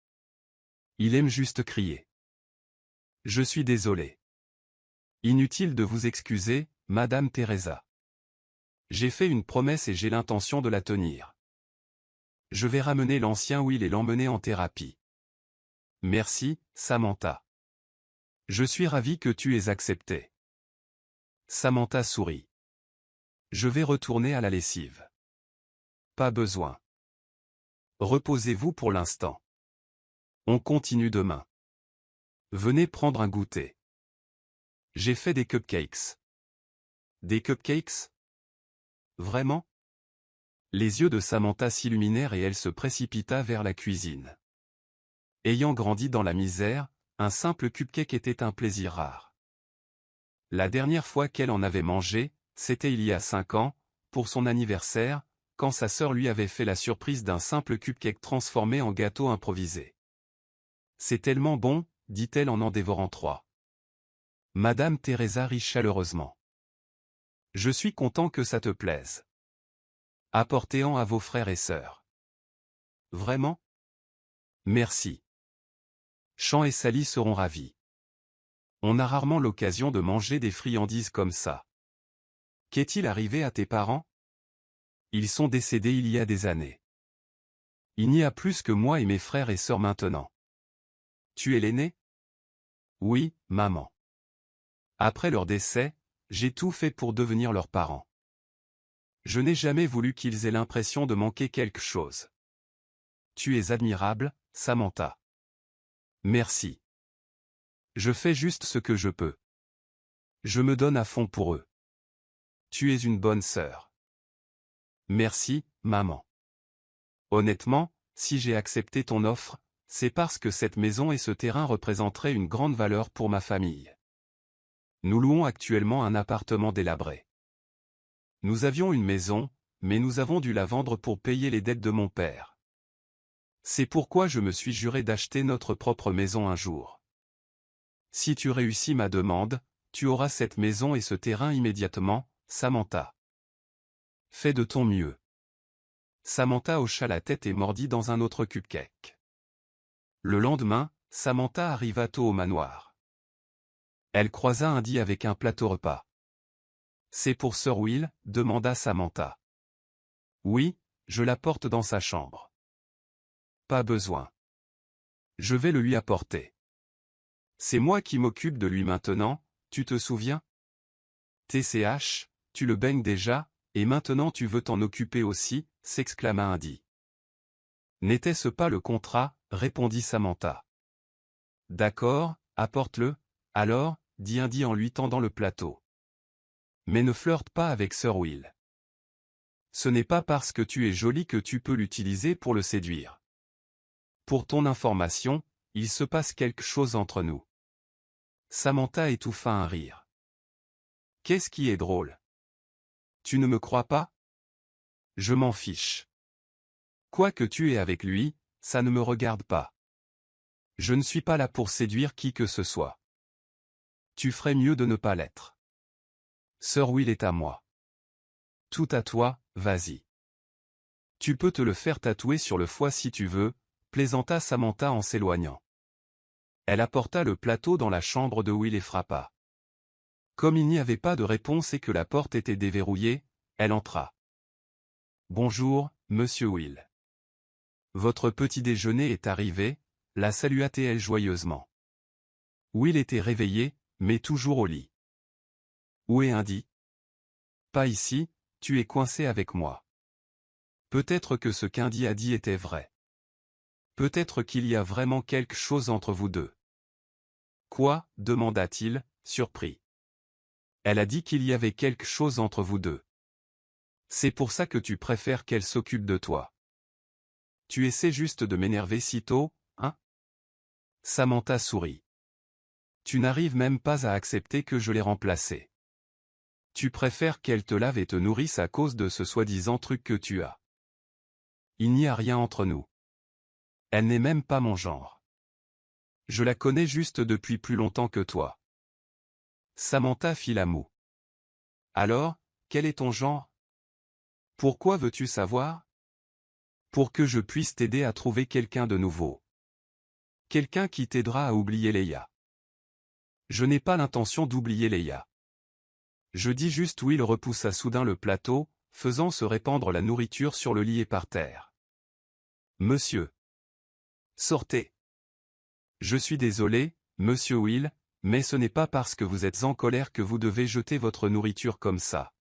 Il aime juste crier. Je suis désolé. Inutile de vous excuser, Madame Teresa. J'ai fait une promesse et j'ai l'intention de la tenir. Je vais ramener l'ancien Will et l'emmener en thérapie. Merci, Samantha. Je suis ravi que tu aies accepté. Samantha sourit. Je vais retourner à la lessive. Pas besoin. Reposez-vous pour l'instant. On continue demain. Venez prendre un goûter. J'ai fait des cupcakes. Des cupcakes? Vraiment? Les yeux de Samantha s'illuminèrent et elle se précipita vers la cuisine. Ayant grandi dans la misère, un simple cupcake était un plaisir rare. La dernière fois qu'elle en avait mangé, c'était il y a 5 ans, pour son anniversaire, quand sa sœur lui avait fait la surprise d'un simple cupcake transformé en gâteau improvisé. « C'est tellement bon », dit-elle en dévorant 3. Madame Teresa rit chaleureusement. « Je suis content que ça te plaise. Apportez-en à vos frères et sœurs. »« Vraiment ? Merci. Jean et Sally seront ravis. On a rarement l'occasion de manger des friandises comme ça. Qu'est-il arrivé à tes parents? Ils sont décédés il y a des années. Il n'y a plus que moi et mes frères et sœurs maintenant. Tu es l'aîné? Oui, maman. Après leur décès, j'ai tout fait pour devenir leurs parents. Je n'ai jamais voulu qu'ils aient l'impression de manquer quelque chose. Tu es admirable, Samantha. Merci. Je fais juste ce que je peux. Je me donne à fond pour eux. Tu es une bonne sœur. Merci, maman. Honnêtement, si j'ai accepté ton offre, c'est parce que cette maison et ce terrain représenteraient une grande valeur pour ma famille. Nous louons actuellement un appartement délabré. Nous avions une maison, mais nous avons dû la vendre pour payer les dettes de mon père. C'est pourquoi je me suis juré d'acheter notre propre maison un jour. Si tu réussis ma demande, tu auras cette maison et ce terrain immédiatement, Samantha. Fais de ton mieux. Samantha hocha la tête et mordit dans un autre cupcake. Le lendemain, Samantha arriva tôt au manoir. Elle croisa Indy avec un plateau repas. « C'est pour Sir Will ?» demanda Samantha. « Oui, je la porte dans sa chambre. »« Pas besoin. Je vais le lui apporter. C'est moi qui m'occupe de lui maintenant, tu te souviens? TCH, tu le baignes déjà, et maintenant tu veux t'en occuper aussi, s'exclama Indy. N'était-ce pas le contrat, répondit Samantha. D'accord, apporte-le, alors, dit Indy en lui tendant le plateau. Mais ne flirte pas avec Sir Will. Ce n'est pas parce que tu es jolie que tu peux l'utiliser pour le séduire. Pour ton information, il se passe quelque chose entre nous. Samantha étouffa un rire. Qu'est-ce qui est drôle? Tu ne me crois pas? Je m'en fiche. Quoi que tu aies avec lui, ça ne me regarde pas. Je ne suis pas là pour séduire qui que ce soit. Tu ferais mieux de ne pas l'être. Sir Will est à moi. Tout à toi, vas-y. Tu peux te le faire tatouer sur le foie si tu veux, plaisanta Samantha en s'éloignant. Elle apporta le plateau dans la chambre de Will et frappa. Comme il n'y avait pas de réponse et que la porte était déverrouillée, elle entra. Bonjour, monsieur Will. Votre petit déjeuner est arrivé, la salua-t-elle joyeusement. Will était réveillé, mais toujours au lit. Où est Indy? Pas ici, tu es coincé avec moi. Peut-être que ce qu'Indy a dit était vrai. Peut-être qu'il y a vraiment quelque chose entre vous deux. Quoi? Demanda-t-il, surpris. Elle a dit qu'il y avait quelque chose entre vous deux. C'est pour ça que tu préfères qu'elle s'occupe de toi. Tu essaies juste de m'énerver si tôt, hein? Samantha sourit. Tu n'arrives même pas à accepter que je l'ai remplacée. Tu préfères qu'elle te lave et te nourrisse à cause de ce soi-disant truc que tu as. Il n'y a rien entre nous. Elle n'est même pas mon genre. Je la connais juste depuis plus longtemps que toi. Samantha fit la moue. Alors, quel est ton genre? Pourquoi veux-tu savoir? Pour que je puisse t'aider à trouver quelqu'un de nouveau. Quelqu'un qui t'aidera à oublier Leia. Je n'ai pas l'intention d'oublier Leia. Je dis juste Will repoussa soudain le plateau, faisant se répandre la nourriture sur le lit et par terre. Monsieur. Sortez. Je suis désolé, monsieur Will, mais ce n'est pas parce que vous êtes en colère que vous devez jeter votre nourriture comme ça.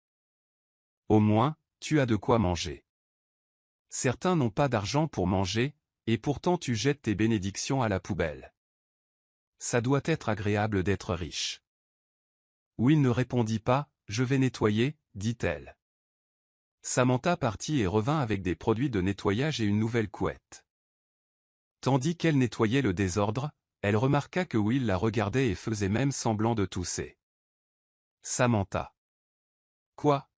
Au moins, tu as de quoi manger. Certains n'ont pas d'argent pour manger, et pourtant tu jettes tes bénédictions à la poubelle. Ça doit être agréable d'être riche. Will ne répondit pas, je vais nettoyer, dit-elle. Samantha partit et revint avec des produits de nettoyage et une nouvelle couette. Tandis qu'elle nettoyait le désordre, elle remarqua que Will la regardait et faisait même semblant de tousser. Samantha. Quoi?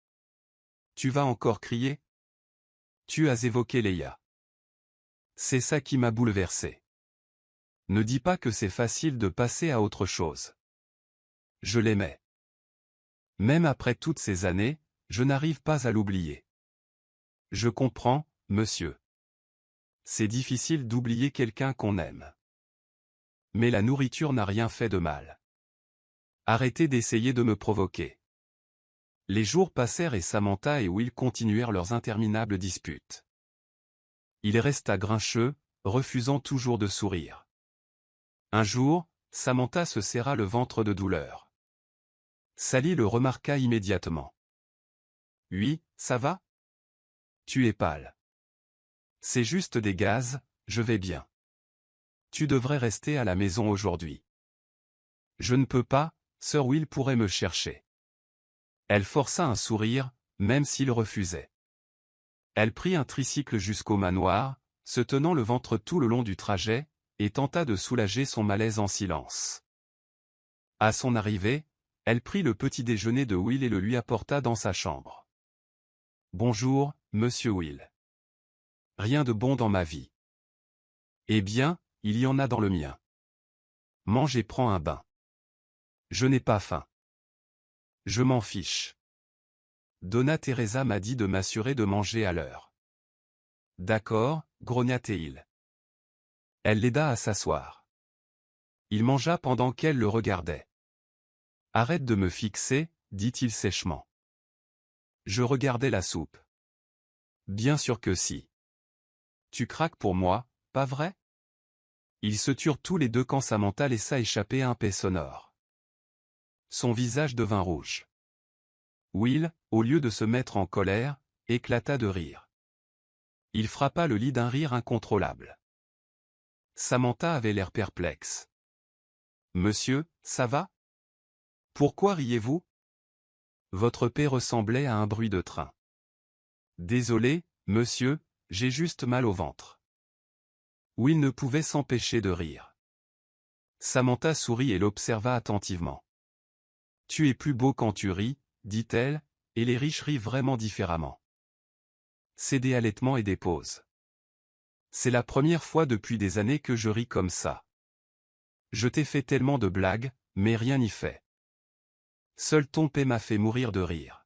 Tu vas encore crier? Tu as évoqué Leia. C'est ça qui m'a bouleversé. Ne dis pas que c'est facile de passer à autre chose. Je l'aimais. Même après toutes ces années, je n'arrive pas à l'oublier. Je comprends, monsieur. C'est difficile d'oublier quelqu'un qu'on aime. Mais la nourriture n'a rien fait de mal. Arrêtez d'essayer de me provoquer. Les jours passèrent et Samantha et Will continuèrent leurs interminables disputes. Il resta grincheux, refusant toujours de sourire. Un jour, Samantha se serra le ventre de douleur. Sally le remarqua immédiatement. « Oui, ça va? Tu es pâle. C'est juste des gaz, je vais bien. Tu devrais rester à la maison aujourd'hui. » Je ne peux pas, Sir Will pourrait me chercher. Elle força un sourire, même s'il refusait. Elle prit un tricycle jusqu'au manoir, se tenant le ventre tout le long du trajet, et tenta de soulager son malaise en silence. À son arrivée, elle prit le petit déjeuner de Will et le lui apporta dans sa chambre. « Bonjour, monsieur Will. Rien de bon dans ma vie. Eh bien, il y en a dans le mien. Mange et prends un bain. Je n'ai pas faim. Je m'en fiche. Donna Teresa m'a dit de m'assurer de manger à l'heure. » D'accord, grogna-t-il. Elle l'aida à s'asseoir. Il mangea pendant qu'elle le regardait. Arrête de me fixer, dit-il sèchement. Je regardais la soupe. Bien sûr que si. Tu craques pour moi, pas vrai? Ils se turent tous les deux quand Samantha laissa échapper un paix sonore. Son visage devint rouge. Will, au lieu de se mettre en colère, éclata de rire. Il frappa le lit d'un rire incontrôlable. Samantha avait l'air perplexe. « Monsieur, ça va? Pourquoi riez-vous? » Votre paix ressemblait à un bruit de train. « Désolé, monsieur, j'ai juste mal au ventre. » Will ne pouvait s'empêcher de rire. Samantha sourit et l'observa attentivement. « Tu es plus beau quand tu ris, » dit-elle, et les riches rient vraiment différemment. C'est des halètements et des pauses. C'est la première fois depuis des années que je ris comme ça. Je t'ai fait tellement de blagues, mais rien n'y fait. Seul ton paix m'a fait mourir de rire.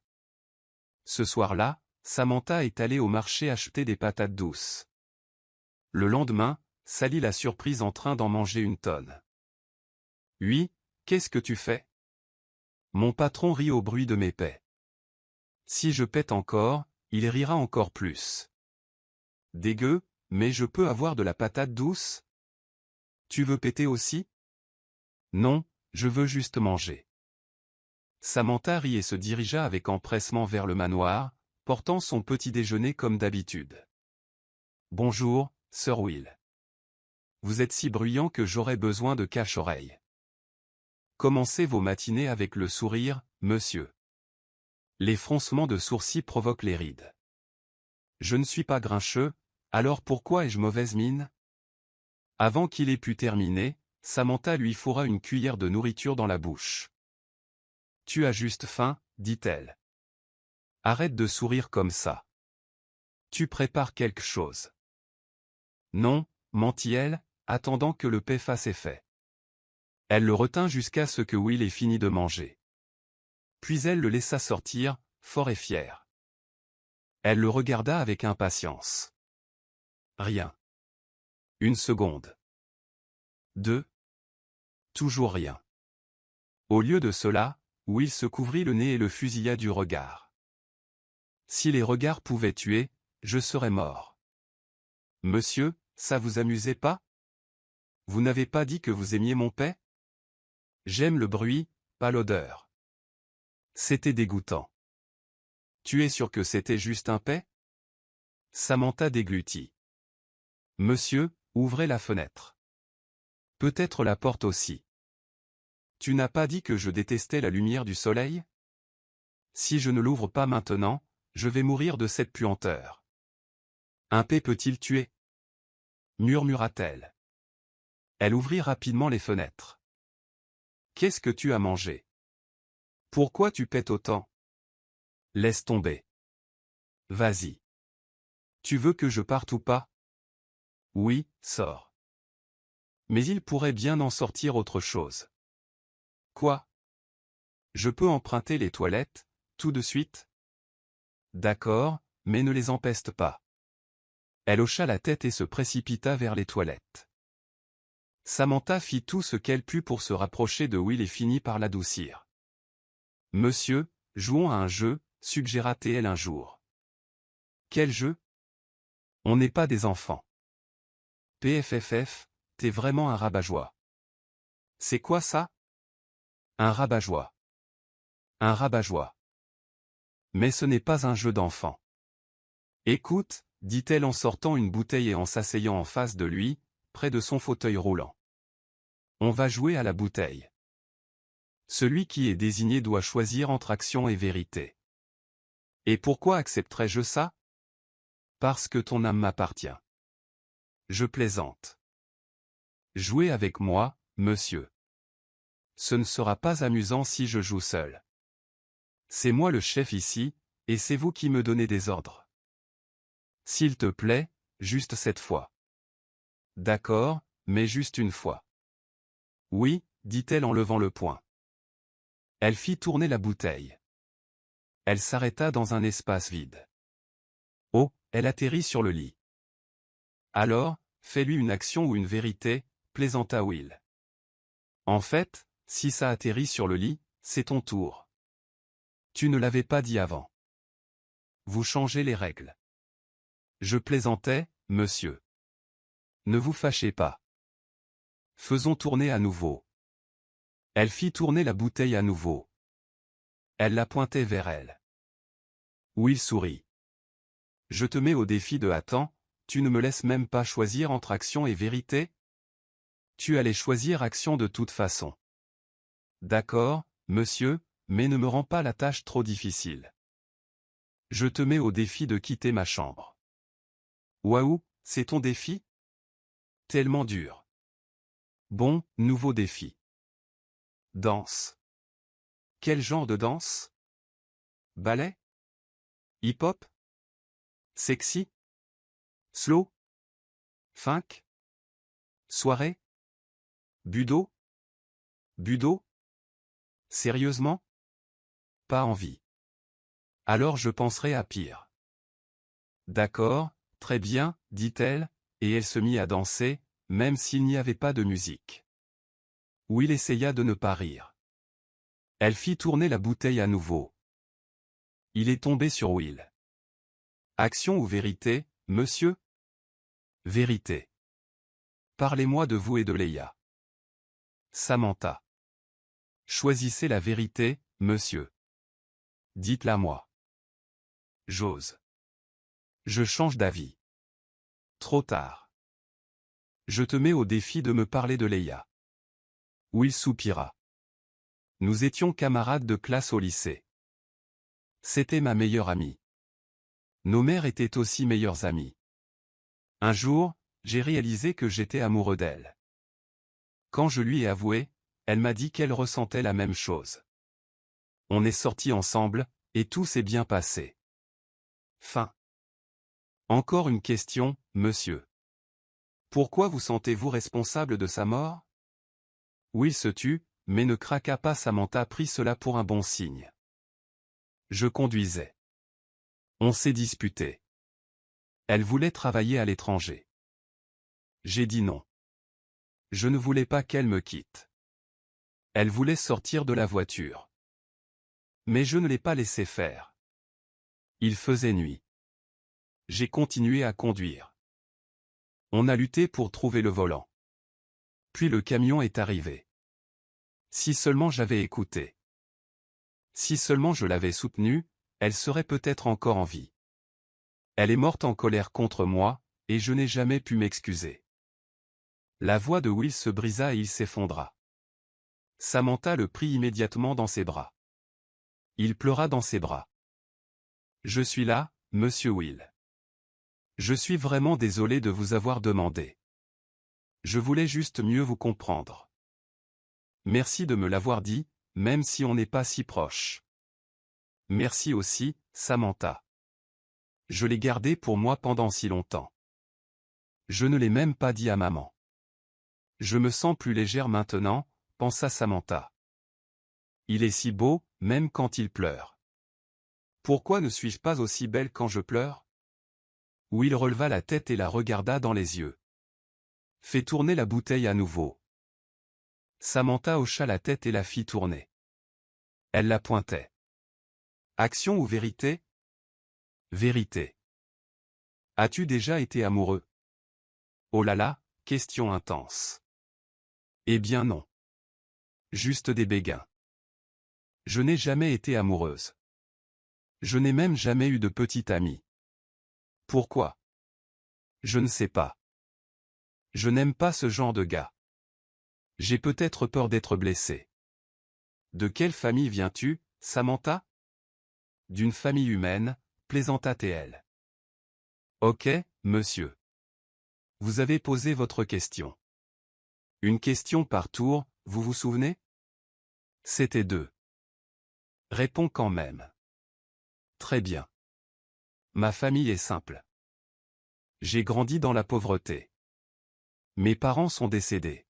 Ce soir-là, Samantha est allée au marché acheter des patates douces. Le lendemain, Sally l'a surprise en train d'en manger une tonne. « Oui, qu'est-ce que tu fais? » Mon patron rit au bruit de mes paix. Si je pète encore, il rira encore plus. Dégueu, mais je peux avoir de la patate douce? Tu veux péter aussi? Non, je veux juste manger. Samantha rit et se dirigea avec empressement vers le manoir, portant son petit déjeuner comme d'habitude. Bonjour, Sir Will. Vous êtes si bruyant que j'aurais besoin de cache-oreilles. Commencez vos matinées avec le sourire, monsieur. Les froncements de sourcils provoquent les rides. Je ne suis pas grincheux, alors pourquoi ai-je mauvaise mine? Avant qu'il ait pu terminer, Samantha lui fourra une cuillère de nourriture dans la bouche. Tu as juste faim, dit-elle. Arrête de sourire comme ça. Tu prépares quelque chose. Non, mentit-elle, attendant que le paix fasse effet. Elle le retint jusqu'à ce que Will ait fini de manger. Puis elle le laissa sortir, fort et fier. Elle le regarda avec impatience. Rien. Une seconde. 2. Toujours rien. Au lieu de cela, Will se couvrit le nez et le fusilla du regard. Si les regards pouvaient tuer, je serais mort. Monsieur, ça vous amusait pas? Vous n'avez pas dit que vous aimiez mon paix? J'aime le bruit, pas l'odeur. C'était dégoûtant. Tu es sûr que c'était juste un paix? Samantha déglutit. Monsieur, ouvrez la fenêtre. Peut-être la porte aussi. Tu n'as pas dit que je détestais la lumière du soleil? Si je ne l'ouvre pas maintenant, je vais mourir de cette puanteur. Un paix peut-il tuer? Murmura-t-elle. Elle ouvrit rapidement les fenêtres. Qu'est-ce que tu as mangé? Pourquoi tu pètes autant? Laisse tomber. Vas-y. Tu veux que je parte ou pas? Oui, sors. Mais il pourrait bien en sortir autre chose. Quoi? Je peux emprunter les toilettes, tout de suite? D'accord, mais ne les empeste pas. Elle hocha la tête et se précipita vers les toilettes. Samantha fit tout ce qu'elle put pour se rapprocher de Will et finit par l'adoucir. Monsieur, jouons à un jeu, suggéra-t-elle un jour. Quel jeu? On n'est pas des enfants. PFFF, t'es vraiment un rabat-joie. C'est quoi ça? Un rabat-joie. Un rabat-joie. Mais ce n'est pas un jeu d'enfant. Écoute, dit-elle en sortant une bouteille et en s'asseyant en face de lui, près de son fauteuil roulant. On va jouer à la bouteille. Celui qui est désigné doit choisir entre action et vérité. Et pourquoi accepterais-je ça? Parce que ton âme m'appartient. Je plaisante. Jouez avec moi, monsieur. Ce ne sera pas amusant si je joue seul. C'est moi le chef ici, et c'est vous qui me donnez des ordres. S'il te plaît, juste cette fois. D'accord, mais juste une fois. Oui, dit-elle en levant le poing. Elle fit tourner la bouteille. Elle s'arrêta dans un espace vide. Oh, elle atterrit sur le lit. Alors, fais-lui une action ou une vérité, plaisanta Will. En fait, si ça atterrit sur le lit, c'est ton tour. Tu ne l'avais pas dit avant. Vous changez les règles. Je plaisantais, monsieur. Ne vous fâchez pas. Faisons tourner à nouveau. Elle fit tourner la bouteille à nouveau. Elle la pointait vers elle. Will sourit. Je te mets au défi de attends, tu ne me laisses même pas choisir entre action et vérité? Tu allais choisir action de toute façon. D'accord, monsieur, mais ne me rends pas la tâche trop difficile. Je te mets au défi de quitter ma chambre. Waouh, c'est ton défi? Tellement dur. Bon, nouveau défi. Danse. Quel genre de danse? Ballet? Hip-hop? Sexy? Slow? Funk? Soirée? Budo? Budo? Sérieusement? Pas envie. Alors je penserai à pire. D'accord, très bien, dit-elle, et elle se mit à danser, même s'il n'y avait pas de musique. Will essaya de ne pas rire. Elle fit tourner la bouteille à nouveau. Il est tombé sur Will. Action ou vérité, monsieur? Vérité. Parlez-moi de vous et de Leia. Samantha. Choisissez la vérité, monsieur. Dites-la moi. J'ose. Je change d'avis. Trop tard. Je te mets au défi de me parler de Leia. Will soupira. Nous étions camarades de classe au lycée. C'était ma meilleure amie. Nos mères étaient aussi meilleures amies. Un jour, j'ai réalisé que j'étais amoureux d'elle. Quand je lui ai avoué, elle m'a dit qu'elle ressentait la même chose. On est sortis ensemble, et tout s'est bien passé. Fin. Encore une question, monsieur. Pourquoi vous sentez-vous responsable de sa mort? Will se tut, mais ne craqua pas. Samantha prit cela pour un bon signe. Je conduisais. On s'est disputé. Elle voulait travailler à l'étranger. J'ai dit non. Je ne voulais pas qu'elle me quitte. Elle voulait sortir de la voiture. Mais je ne l'ai pas laissé faire. Il faisait nuit. J'ai continué à conduire. On a lutté pour trouver le volant. Puis le camion est arrivé. Si seulement j'avais écouté. Si seulement je l'avais soutenu, Elle serait peut-être encore en vie. Elle est morte en colère contre moi, et je n'ai jamais pu m'excuser. La voix de Will se brisa et il s'effondra. Samantha le prit immédiatement dans ses bras. Il pleura dans ses bras. Je suis là, monsieur Will. Je suis vraiment désolé de vous avoir demandé. Je voulais juste mieux vous comprendre. Merci de me l'avoir dit, même si on n'est pas si proche. Merci aussi, Samantha. Je l'ai gardé pour moi pendant si longtemps. Je ne l'ai même pas dit à maman. Je me sens plus légère maintenant, pensa Samantha. Il est si beau, même quand il pleure. Pourquoi ne suis-je pas aussi belle quand je pleure? Will releva la tête et la regarda dans les yeux. Fais tourner la bouteille à nouveau. Samantha hocha la tête et la fit tourner. Elle la pointait. Action ou vérité? Vérité. As-tu déjà été amoureux? Oh là là, question intense. Eh bien non. Juste des béguins. Je n'ai jamais été amoureuse. Je n'ai même jamais eu de petite amie. Pourquoi? Je ne sais pas. Je n'aime pas ce genre de gars. J'ai peut-être peur d'être blessé. De quelle famille viens-tu, Samantha? D'une famille humaine, plaisanta T.L. Ok, monsieur. Vous avez posé votre question. Une question par tour, vous vous souvenez? C'était 2. Réponds quand même. Très bien. Ma famille est simple. J'ai grandi dans la pauvreté. Mes parents sont décédés.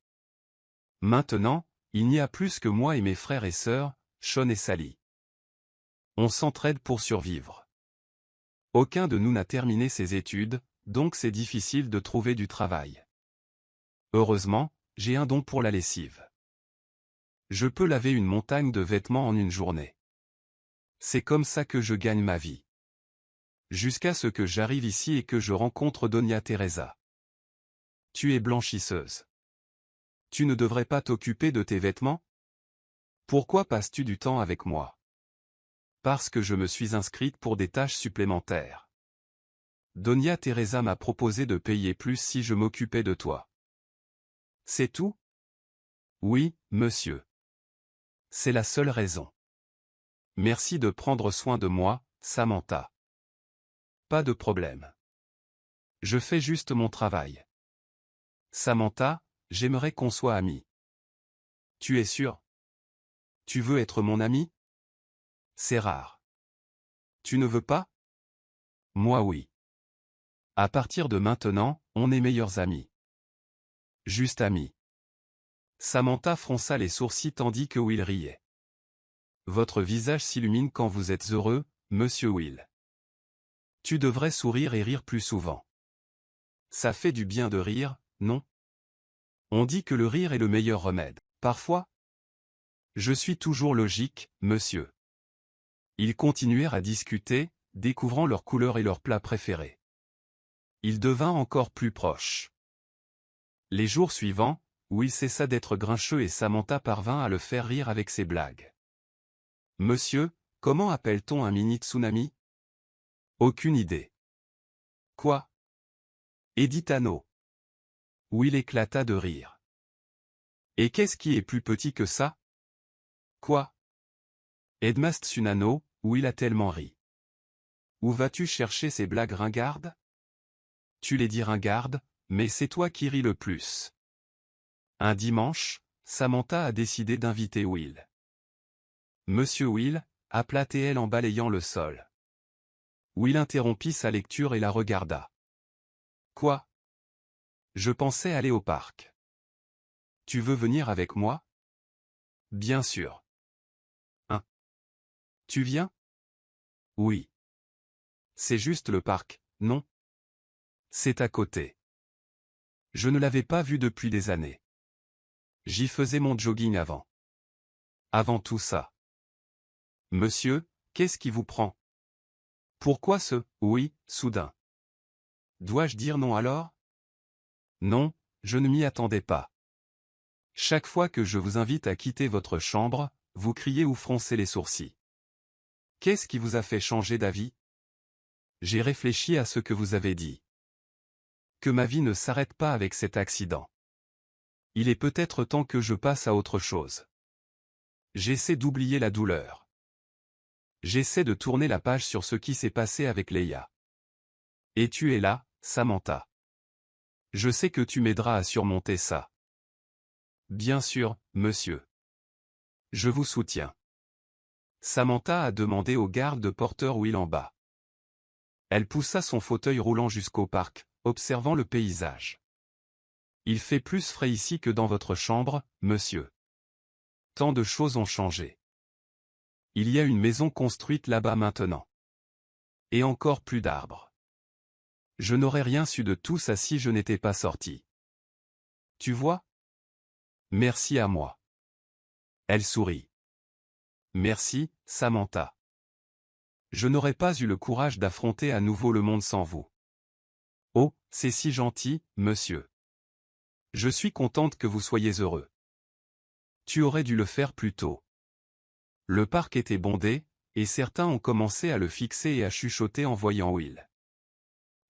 Maintenant, il n'y a plus que moi et mes frères et sœurs, Sean et Sally. On s'entraide pour survivre. Aucun de nous n'a terminé ses études, donc c'est difficile de trouver du travail. Heureusement, j'ai un don pour la lessive. Je peux laver une montagne de vêtements en une journée. C'est comme ça que je gagne ma vie. Jusqu'à ce que j'arrive ici et que je rencontre Doña Teresa. Tu es blanchisseuse. Tu ne devrais pas t'occuper de tes vêtements? Pourquoi passes-tu du temps avec moi? Parce que je me suis inscrite pour des tâches supplémentaires. Doña Teresa m'a proposé de payer plus si je m'occupais de toi. C'est tout? Oui, monsieur. C'est la seule raison. Merci de prendre soin de moi, Samantha. Pas de problème. Je fais juste mon travail. Samantha, j'aimerais qu'on soit amis. Tu es sûr? Tu veux être mon ami? C'est rare. Tu ne veux pas? Moi oui. À partir de maintenant, on est meilleurs amis. Juste amis. Samantha fronça les sourcils tandis que Will riait. Votre visage s'illumine quand vous êtes heureux, monsieur Will. Tu devrais sourire et rire plus souvent. Ça fait du bien de rire, non? On dit que le rire est le meilleur remède. Parfois? Je suis toujours logique, monsieur. Ils continuèrent à discuter, découvrant leurs couleurs et leurs plats préférés. Il devint encore plus proche. Les jours suivants, Will cessa d'être grincheux et Samantha parvint à le faire rire avec ses blagues. Monsieur, comment appelle-t-on un mini-tsunami? Aucune idée. Quoi? Editano. Will éclata de rire. Et qu'est-ce qui est plus petit que ça? Quoi? Edmast Tsunano, Will a tellement ri. Où vas-tu chercher ces blagues ringardes? Tu les dis ringardes, mais c'est toi qui ris le plus. Un dimanche, Samantha a décidé d'inviter Will. Monsieur Will, appela T.L. en balayant le sol. Will interrompit sa lecture et la regarda. Quoi? Je pensais aller au parc. Tu veux venir avec moi? Bien sûr. Hein? Tu viens? Oui. C'est juste le parc, non? C'est à côté. Je ne l'avais pas vu depuis des années. J'y faisais mon jogging avant. Avant tout ça. Monsieur, qu'est-ce qui vous prend? Pourquoi ce « oui » soudain? Dois-je dire non alors? Non, je ne m'y attendais pas. Chaque fois que je vous invite à quitter votre chambre, vous criez ou froncez les sourcils. Qu'est-ce qui vous a fait changer d'avis? J'ai réfléchi à ce que vous avez dit. Que ma vie ne s'arrête pas avec cet accident. Il est peut-être temps que je passe à autre chose. J'essaie d'oublier la douleur. J'essaie de tourner la page sur ce qui s'est passé avec Leia. Et tu es là, Samantha. Je sais que tu m'aideras à surmonter ça. Bien sûr, monsieur. Je vous soutiens. Samantha a demandé au garde-porteur où il en bas. Elle poussa son fauteuil roulant jusqu'au parc, observant le paysage. Il fait plus frais ici que dans votre chambre, monsieur. Tant de choses ont changé. Il y a une maison construite là-bas maintenant. Et encore plus d'arbres. Je n'aurais rien su de tout ça si je n'étais pas sorti. Tu vois? Merci à moi. Elle sourit. Merci, Samantha. Je n'aurais pas eu le courage d'affronter à nouveau le monde sans vous. Oh, c'est si gentil, monsieur. Je suis contente que vous soyez heureux. Tu aurais dû le faire plus tôt. Le parc était bondé, et certains ont commencé à le fixer et à chuchoter en voyant Will.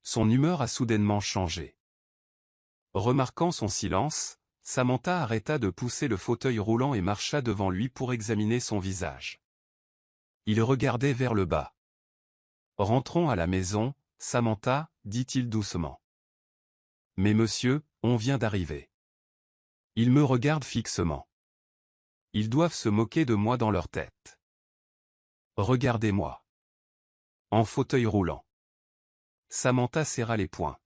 Son humeur a soudainement changé. Remarquant son silence, Samantha arrêta de pousser le fauteuil roulant et marcha devant lui pour examiner son visage. Il regardait vers le bas. Rentrons à la maison, Samantha, dit-il doucement. Mais monsieur, on vient d'arriver. Ils me regardent fixement. Ils doivent se moquer de moi dans leur tête. Regardez-moi. En fauteuil roulant. Samantha serra les poings.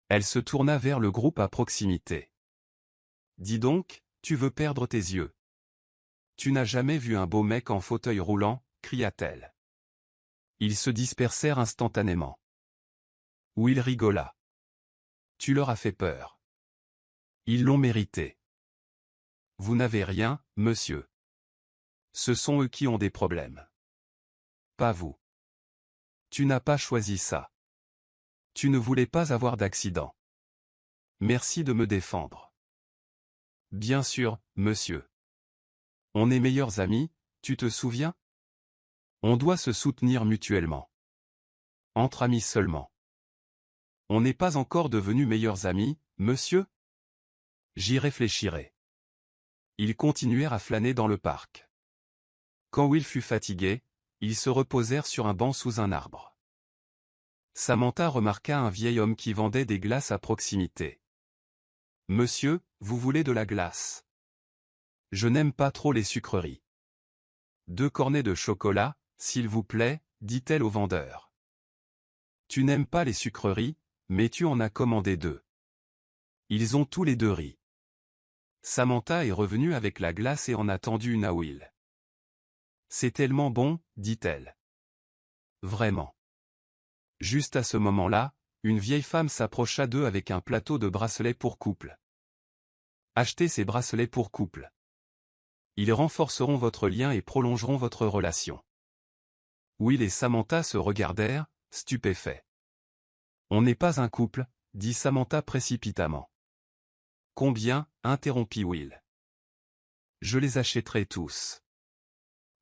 Elle se tourna vers le groupe à proximité. Dis donc, tu veux perdre tes yeux. Tu n'as jamais vu un beau mec en fauteuil roulant, cria-t-elle. Ils se dispersèrent instantanément. Will rigola. Tu leur as fait peur. Ils l'ont mérité. Vous n'avez rien, monsieur. Ce sont eux qui ont des problèmes. Pas vous. Tu n'as pas choisi ça. Tu ne voulais pas avoir d'accident. Merci de me défendre. Bien sûr, monsieur. On est meilleurs amis, tu te souviens? On doit se soutenir mutuellement. Entre amis seulement. On n'est pas encore devenus meilleurs amis, monsieur? J'y réfléchirai. Ils continuèrent à flâner dans le parc. Quand Will fut fatigué, ils se reposèrent sur un banc sous un arbre. Samantha remarqua un vieil homme qui vendait des glaces à proximité. « Monsieur, vous voulez de la glace? Je n'aime pas trop les sucreries. 2 cornets de chocolat, s'il vous plaît, dit-elle au vendeur. Tu n'aimes pas les sucreries, mais tu en as commandé 2. Ils ont tous les 2 ri. Samantha est revenue avec la glace et en a tendu une à Will. C'est tellement bon, dit-elle. Vraiment. Juste à ce moment-là, une vieille femme s'approcha d'eux avec un plateau de bracelets pour couple. Achetez ces bracelets pour couple. Ils renforceront votre lien et prolongeront votre relation. Will et Samantha se regardèrent, stupéfaits. On n'est pas un couple, dit Samantha précipitamment. Combien, interrompit Will. Je les achèterai tous.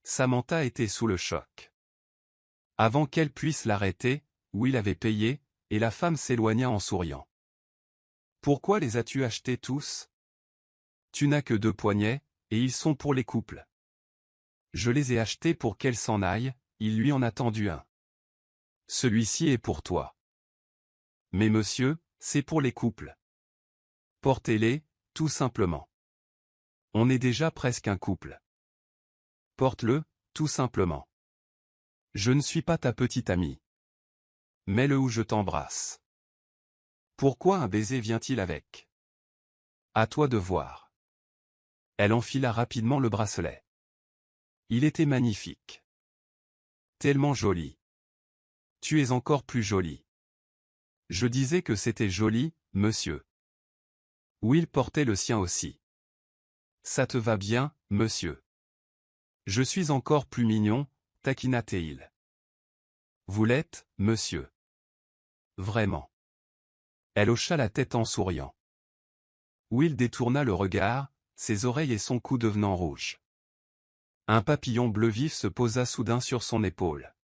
Samantha était sous le choc. Avant qu'elle puisse l'arrêter, Will avait payé, et la femme s'éloigna en souriant. Pourquoi les as-tu achetés tous? Tu n'as que 2 poignets, et ils sont pour les couples. Je les ai achetés pour qu'elle s'en aille, il lui en a tendu un. Celui-ci est pour toi. Mais monsieur, c'est pour les couples. Portez-les, tout simplement. On est déjà presque un couple. Porte-le, tout simplement. Je ne suis pas ta petite amie. Mets-le où je t'embrasse. Pourquoi un baiser vient-il avec? À toi de voir. Elle enfila rapidement le bracelet. Il était magnifique. Tellement joli. Tu es encore plus jolie. Je disais que c'était joli, monsieur. Will portait le sien aussi. Ça te va bien, monsieur. Je suis encore plus mignon, taquina-t-il. Vous l'êtes, monsieur. Vraiment. Elle hocha la tête en souriant. Will détourna le regard, ses oreilles et son cou devenant rouges. Un papillon bleu vif se posa soudain sur son épaule.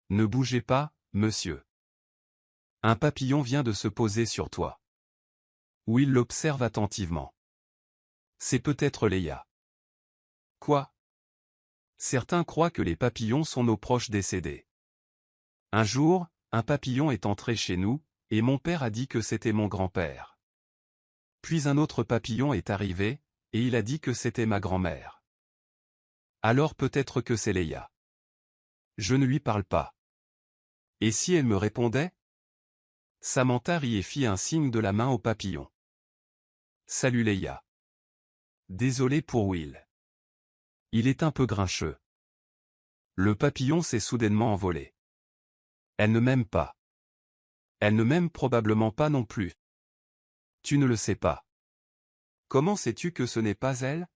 Ne bougez pas, monsieur. Un papillon vient de se poser sur toi. Will l'observe attentivement. C'est peut-être Leia. Quoi? Certains croient que les papillons sont nos proches décédés. Un jour, un papillon est entré chez nous, et mon père a dit que c'était mon grand-père. Puis un autre papillon est arrivé, et il a dit que c'était ma grand-mère. Alors peut-être que c'est Leia. Je ne lui parle pas. Et si elle me répondait? Samantha rit et fit un signe de la main au papillon. Salut Leia. Désolé pour Will. Il est un peu grincheux. Le papillon s'est soudainement envolé. Elle ne m'aime pas. Elle ne m'aime probablement pas non plus. Tu ne le sais pas. Comment sais-tu que ce n'est pas elle?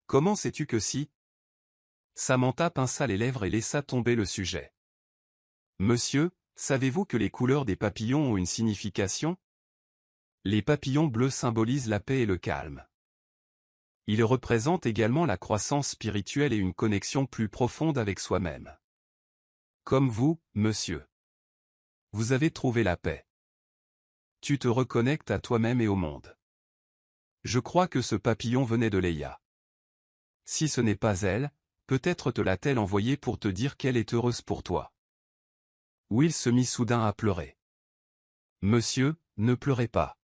Comment sais-tu que si? Samantha pinça les lèvres et laissa tomber le sujet. Monsieur, savez-vous que les couleurs des papillons ont une signification? Les papillons bleus symbolisent la paix et le calme. Ils représentent également la croissance spirituelle et une connexion plus profonde avec soi-même. Comme vous, monsieur. Vous avez trouvé la paix. Tu te reconnectes à toi-même et au monde. Je crois que ce papillon venait de Leia. Si ce n'est pas elle, peut-être te l'a-t-elle envoyé pour te dire qu'elle est heureuse pour toi. Will se mit soudain à pleurer. Monsieur, ne pleurez pas.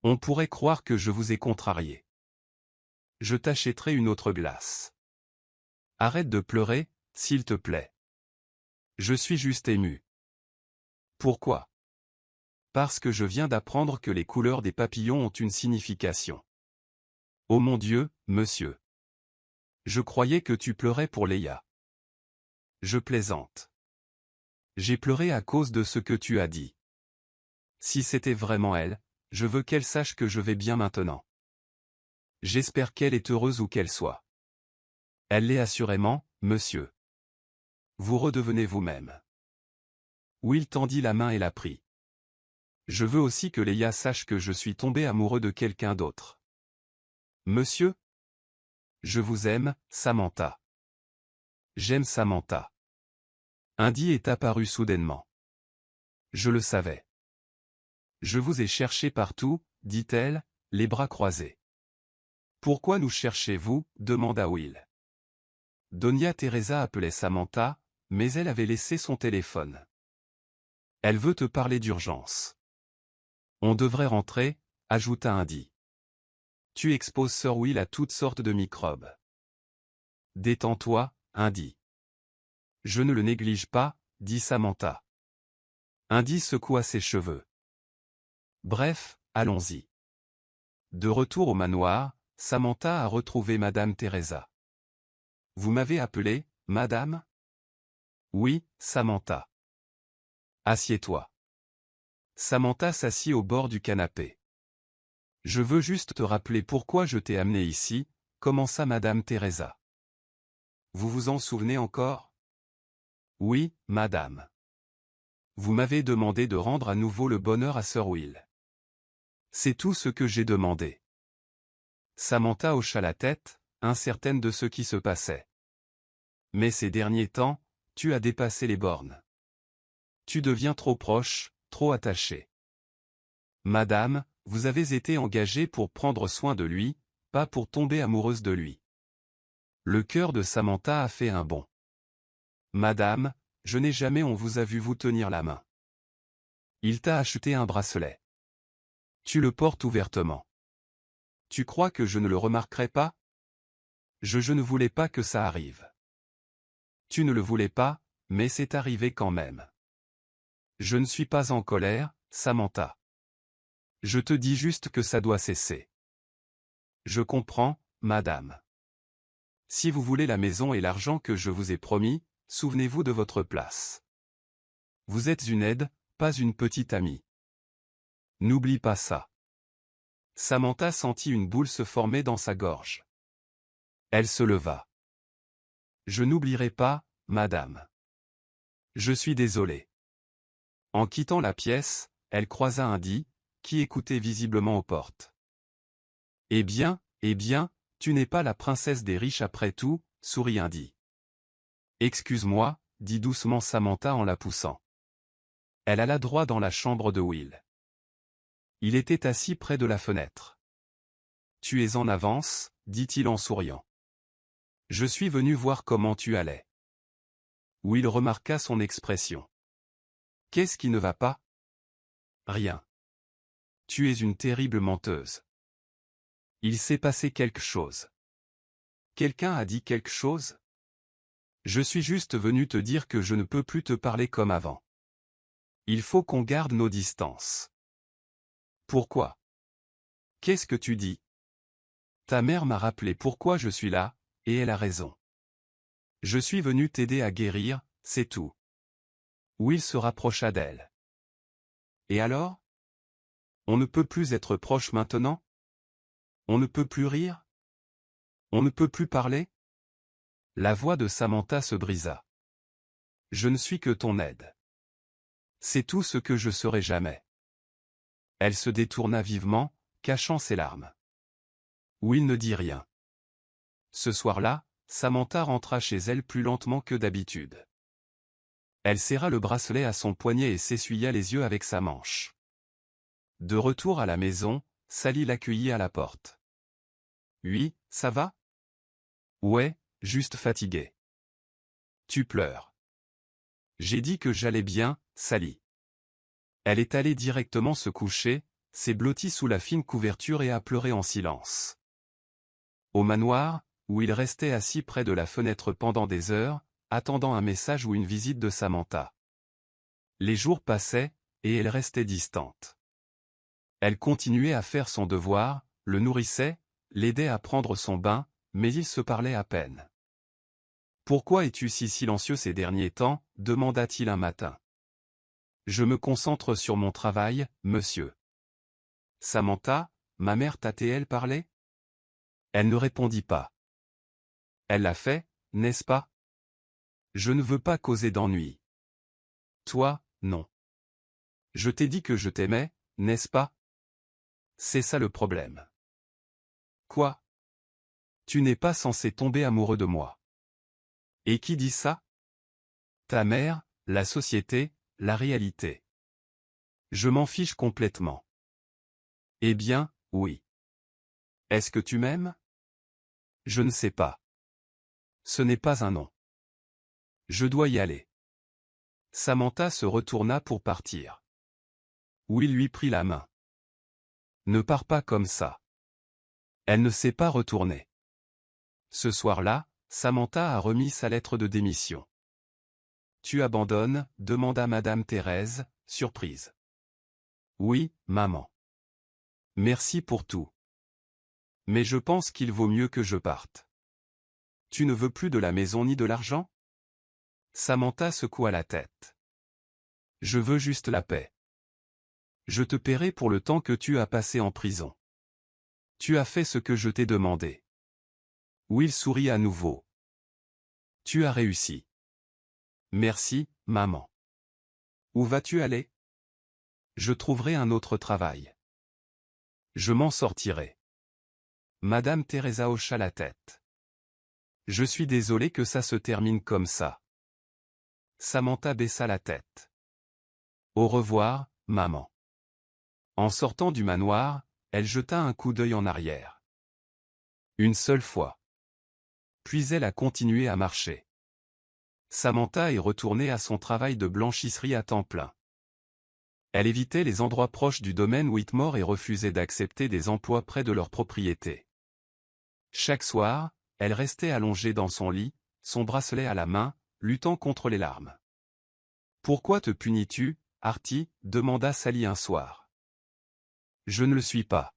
On pourrait croire que je vous ai contrarié. Je t'achèterai une autre glace. Arrête de pleurer, s'il te plaît. Je suis juste ému. Pourquoi? Parce que je viens d'apprendre que les couleurs des papillons ont une signification. Oh mon Dieu, monsieur. Je croyais que tu pleurais pour Leia. Je plaisante. J'ai pleuré à cause de ce que tu as dit. Si c'était vraiment elle, je veux qu'elle sache que je vais bien maintenant. J'espère qu'elle est heureuse où qu'elle soit. Elle l'est assurément, monsieur. Vous redevenez vous-même. Will tendit la main et la prit. Je veux aussi que Leia sache que je suis tombé amoureux de quelqu'un d'autre. Monsieur? Je vous aime, Samantha. J'aime Samantha. Indy est apparu soudainement. Je le savais. Je vous ai cherché partout, dit-elle, les bras croisés. Pourquoi nous cherchez-vous? Demanda Will. Doña Teresa appelait Samantha, mais elle avait laissé son téléphone. Elle veut te parler d'urgence. On devrait rentrer, ajouta Indy. Tu exposes Sir Will à toutes sortes de microbes. Détends-toi, Indy. Je ne le néglige pas, dit Samantha. Indy secoua ses cheveux. Bref, allons-y. De retour au manoir, Samantha a retrouvé Madame Teresa. Vous m'avez appelé, madame? Oui, Samantha. Assieds-toi. Samantha s'assit au bord du canapé. Je veux juste te rappeler pourquoi je t'ai amené ici, commença Madame Teresa. Vous vous en souvenez encore? Oui, madame. Vous m'avez demandé de rendre à nouveau le bonheur à Sir Will. C'est tout ce que j'ai demandé. Samantha hocha la tête, incertaine de ce qui se passait. Mais ces derniers temps, tu as dépassé les bornes. Tu deviens trop proche, trop attaché. Madame, vous avez été engagée pour prendre soin de lui, pas pour tomber amoureuse de lui. Le cœur de Samantha a fait un bond. Madame, je n'ai jamais on vous a vu vous tenir la main. Il t'a acheté un bracelet. Tu le portes ouvertement. Tu crois que je ne le remarquerai pas? Je ne voulais pas que ça arrive. Tu ne le voulais pas, mais c'est arrivé quand même. Je ne suis pas en colère, Samantha. Je te dis juste que ça doit cesser. Je comprends, madame. Si vous voulez la maison et l'argent que je vous ai promis, souvenez-vous de votre place. Vous êtes une aide, pas une petite amie. N'oublie pas ça. Samantha sentit une boule se former dans sa gorge. Elle se leva. Je n'oublierai pas, madame. Je suis désolé. En quittant la pièce, elle croisa Indy, qui écoutait visiblement aux portes. Eh bien, Tu n'es pas la princesse des riches après tout, sourit Indy. Excuse-moi, dit doucement Samantha en la poussant. Elle alla droit dans la chambre de Will. Il était assis près de la fenêtre. Tu es en avance, dit-il en souriant. Je suis venu voir comment tu allais. Will remarqua son expression. Qu'est-ce qui ne va pas? Rien. Tu es une terrible menteuse. Il s'est passé quelque chose. Quelqu'un a dit quelque chose? Je suis juste venu te dire que je ne peux plus te parler comme avant. Il faut qu'on garde nos distances. Pourquoi? Qu'est-ce que tu dis? Ta mère m'a rappelé pourquoi je suis là, et elle a raison. Je suis venu t'aider à guérir, c'est tout. Will se rapprocha d'elle. Et alors? On ne peut plus être proche maintenant? On ne peut plus rire? On ne peut plus parler? La voix de Samantha se brisa. Je ne suis que ton aide. C'est tout ce que je serai jamais. Elle se détourna vivement, cachant ses larmes. Will ne dit rien. Ce soir-là, Samantha rentra chez elle plus lentement que d'habitude. Elle serra le bracelet à son poignet et s'essuya les yeux avec sa manche. De retour à la maison, Sally l'accueillit à la porte. « Oui, ça va? » ?»« Ouais, juste fatigué. »« Tu pleures. »« J'ai dit que j'allais bien, Sally. » Elle est allée directement se coucher, s'est blottie sous la fine couverture et a pleuré en silence. Au manoir, où il restait assis près de la fenêtre pendant des heures, attendant un message ou une visite de Samantha. Les jours passaient, et elle restait distante. Elle continuait à faire son devoir, le nourrissait, l'aidait à prendre son bain, mais ils se parlaient à peine. « Pourquoi es-tu si silencieux ces derniers temps ?» demanda-t-il un matin. « Je me concentre sur mon travail, monsieur. »« Samantha, ma mère t'a-t-elle parlé ?» Elle ne répondit pas. « Elle l'a fait, n'est-ce pas? » Je ne veux pas causer d'ennui. Toi, non. Je t'ai dit que je t'aimais, n'est-ce pas? C'est ça le problème. Quoi? Tu n'es pas censé tomber amoureux de moi. Et qui dit ça? Ta mère, la société, la réalité. Je m'en fiche complètement. Eh bien, oui. Est-ce que tu m'aimes? Je ne sais pas. Ce n'est pas un non. Je dois y aller. Samantha se retourna pour partir. Will lui prit la main. Ne pars pas comme ça. Elle ne s'est pas retournée. Ce soir-là, Samantha a remis sa lettre de démission. Tu abandonnes? Demanda Madame Thérèse, surprise. Oui, maman. Merci pour tout. Mais je pense qu'il vaut mieux que je parte. Tu ne veux plus de la maison ni de l'argent? Samantha secoua la tête. Je veux juste la paix. Je te paierai pour le temps que tu as passé en prison. Tu as fait ce que je t'ai demandé. Will sourit à nouveau. Tu as réussi. Merci, maman. Où vas-tu aller? Je trouverai un autre travail. Je m'en sortirai. Madame Teresa hocha la tête. Je suis désolé que ça se termine comme ça. Samantha baissa la tête. Au revoir, maman. En sortant du manoir, elle jeta un coup d'œil en arrière. Une seule fois. Puis elle a continué à marcher. Samantha est retournée à son travail de blanchisserie à temps plein. Elle évitait les endroits proches du domaine Whitmore et refusait d'accepter des emplois près de leur propriété. Chaque soir, elle restait allongée dans son lit, son bracelet à la main, luttant contre les larmes. « Pourquoi te punis-tu, Artie ?» demanda Sally un soir. « Je ne le suis pas.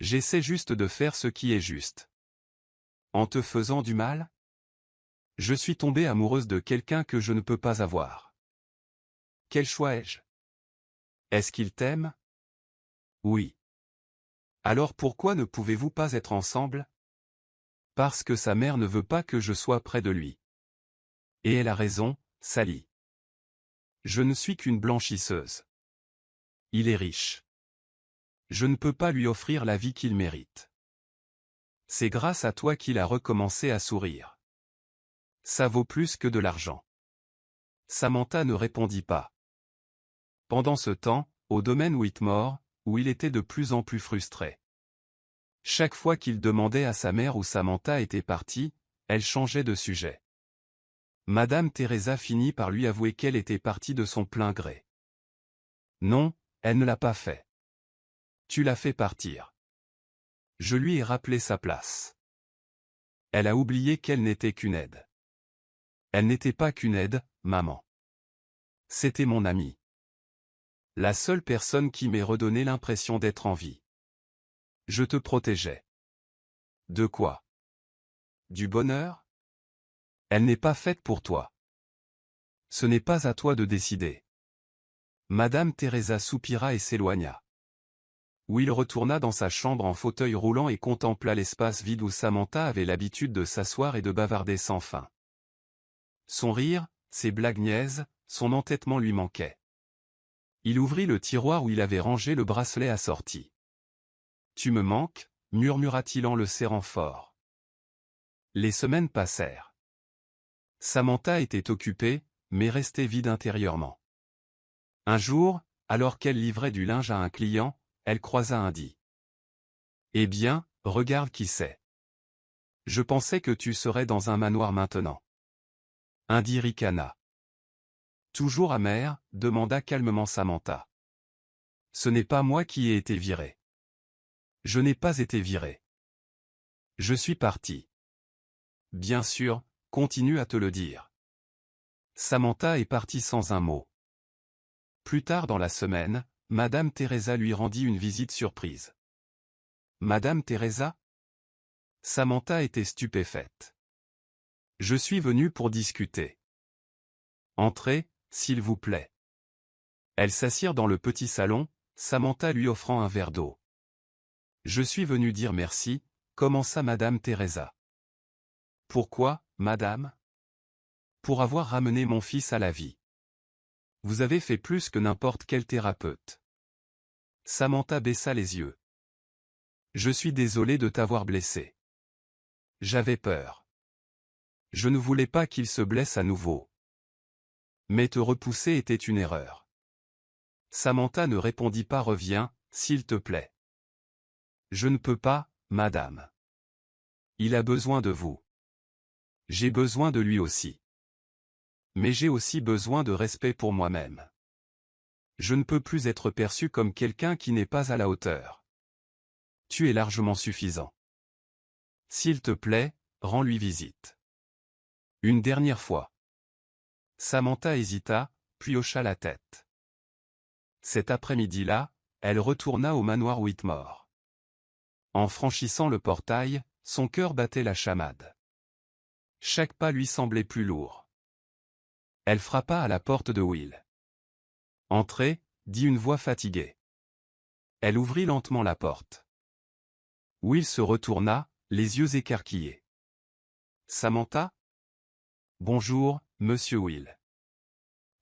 J'essaie juste de faire ce qui est juste. En te faisant du mal? Je suis tombée amoureuse de quelqu'un que je ne peux pas avoir. Quel choix ai-je? Est-ce qu'il t'aime? Oui. Alors pourquoi ne pouvez-vous pas être ensemble? Parce que sa mère ne veut pas que je sois près de lui. Et elle a raison, Sally. Je ne suis qu'une blanchisseuse. Il est riche. Je ne peux pas lui offrir la vie qu'il mérite. C'est grâce à toi qu'il a recommencé à sourire. Ça vaut plus que de l'argent. Samantha ne répondit pas. Pendant ce temps, au domaine Whitmore, où il était de plus en plus frustré. Chaque fois qu'il demandait à sa mère où Samantha était partie, elle changeait de sujet. Madame Teresa finit par lui avouer qu'elle était partie de son plein gré. Non, elle ne l'a pas fait. Tu l'as fait partir. Je lui ai rappelé sa place. Elle a oublié qu'elle n'était qu'une aide. Elle n'était pas qu'une aide, maman. C'était mon amie. La seule personne qui m'ait redonné l'impression d'être en vie. Je te protégeais. De quoi? Du bonheur? Elle n'est pas faite pour toi. Ce n'est pas à toi de décider. Madame Teresa soupira et s'éloigna. Will retourna dans sa chambre en fauteuil roulant et contempla l'espace vide où Samantha avait l'habitude de s'asseoir et de bavarder sans fin. Son rire, ses blagues niaises, son entêtement lui manquaient. Il ouvrit le tiroir où il avait rangé le bracelet assorti. « Tu me manques » murmura-t-il en le serrant fort. Les semaines passèrent. Samantha était occupée, mais restait vide intérieurement. Un jour, alors qu'elle livrait du linge à un client, elle croisa Indy. « Eh bien, regarde qui c'est. Je pensais que tu serais dans un manoir maintenant. » Indy ricana. « Toujours amer ?» demanda calmement Samantha. « Ce n'est pas moi qui ai été viré. » « Je n'ai pas été viré. Je suis parti. »« Bien sûr, continue à te le dire. » Samantha est partie sans un mot. Plus tard dans la semaine, Madame Teresa lui rendit une visite surprise. « Madame Teresa ?» Samantha était stupéfaite. « Je suis venue pour discuter. »« Entrez, s'il vous plaît. » Elles s'assirent dans le petit salon, Samantha lui offrant un verre d'eau. « Je suis venue dire merci », commença Madame Teresa. « Pourquoi, madame ? » ?»« Pour avoir ramené mon fils à la vie. Vous avez fait plus que n'importe quel thérapeute. » Samantha baissa les yeux. « Je suis désolée de t'avoir blessé. J'avais peur. Je ne voulais pas qu'il se blesse à nouveau. Mais te repousser était une erreur. » Samantha ne répondit pas. « Reviens, s'il te plaît. » »« Je ne peux pas, madame. Il a besoin de vous. J'ai besoin de lui aussi. Mais j'ai aussi besoin de respect pour moi-même. Je ne peux plus être perçu comme quelqu'un qui n'est pas à la hauteur. Tu es largement suffisant. S'il te plaît, rends-lui visite. Une dernière fois. » Samantha hésita, puis hocha la tête. Cet après-midi-là, elle retourna au manoir Whitmore. En franchissant le portail, son cœur battait la chamade. Chaque pas lui semblait plus lourd. Elle frappa à la porte de Will. « Entrez » dit une voix fatiguée. Elle ouvrit lentement la porte. Will se retourna, les yeux écarquillés. « Samantha ? » ?»« Bonjour, monsieur Will.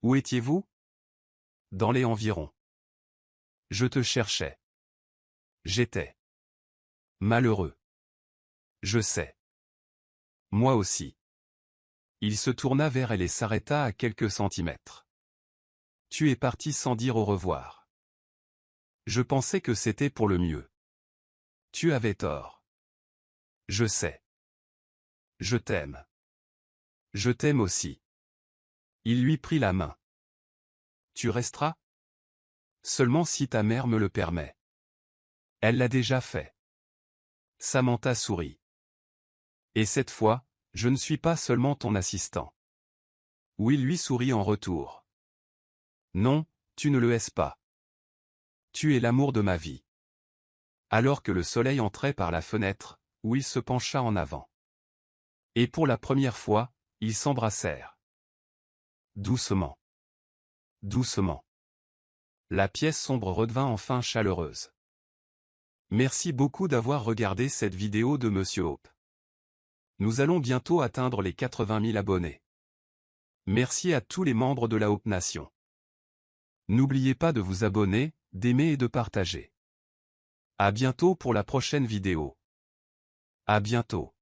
Où étiez-vous ? » ?»« Dans les environs. Je te cherchais. J'étais malheureux. Je sais. Moi aussi. » Il se tourna vers elle et s'arrêta à quelques centimètres. « Tu es parti sans dire au revoir. Je pensais que c'était pour le mieux. Tu avais tort. Je sais. Je t'aime. Je t'aime aussi. » Il lui prit la main. « Tu resteras ? Seulement si ta mère me le permet. Elle l'a déjà fait. » Samantha sourit. « Et cette fois, je ne suis pas seulement ton assistant. » Will lui sourit en retour. « Non, tu ne le es pas. Tu es l'amour de ma vie. » Alors que le soleil entrait par la fenêtre, Will se pencha en avant. Et pour la première fois, ils s'embrassèrent. Doucement. Doucement. La pièce sombre redevint enfin chaleureuse. Merci beaucoup d'avoir regardé cette vidéo de Monsieur Hope. Nous allons bientôt atteindre les 80 000 abonnés. Merci à tous les membres de la Hope Nation. N'oubliez pas de vous abonner, d'aimer et de partager. À bientôt pour la prochaine vidéo. À bientôt.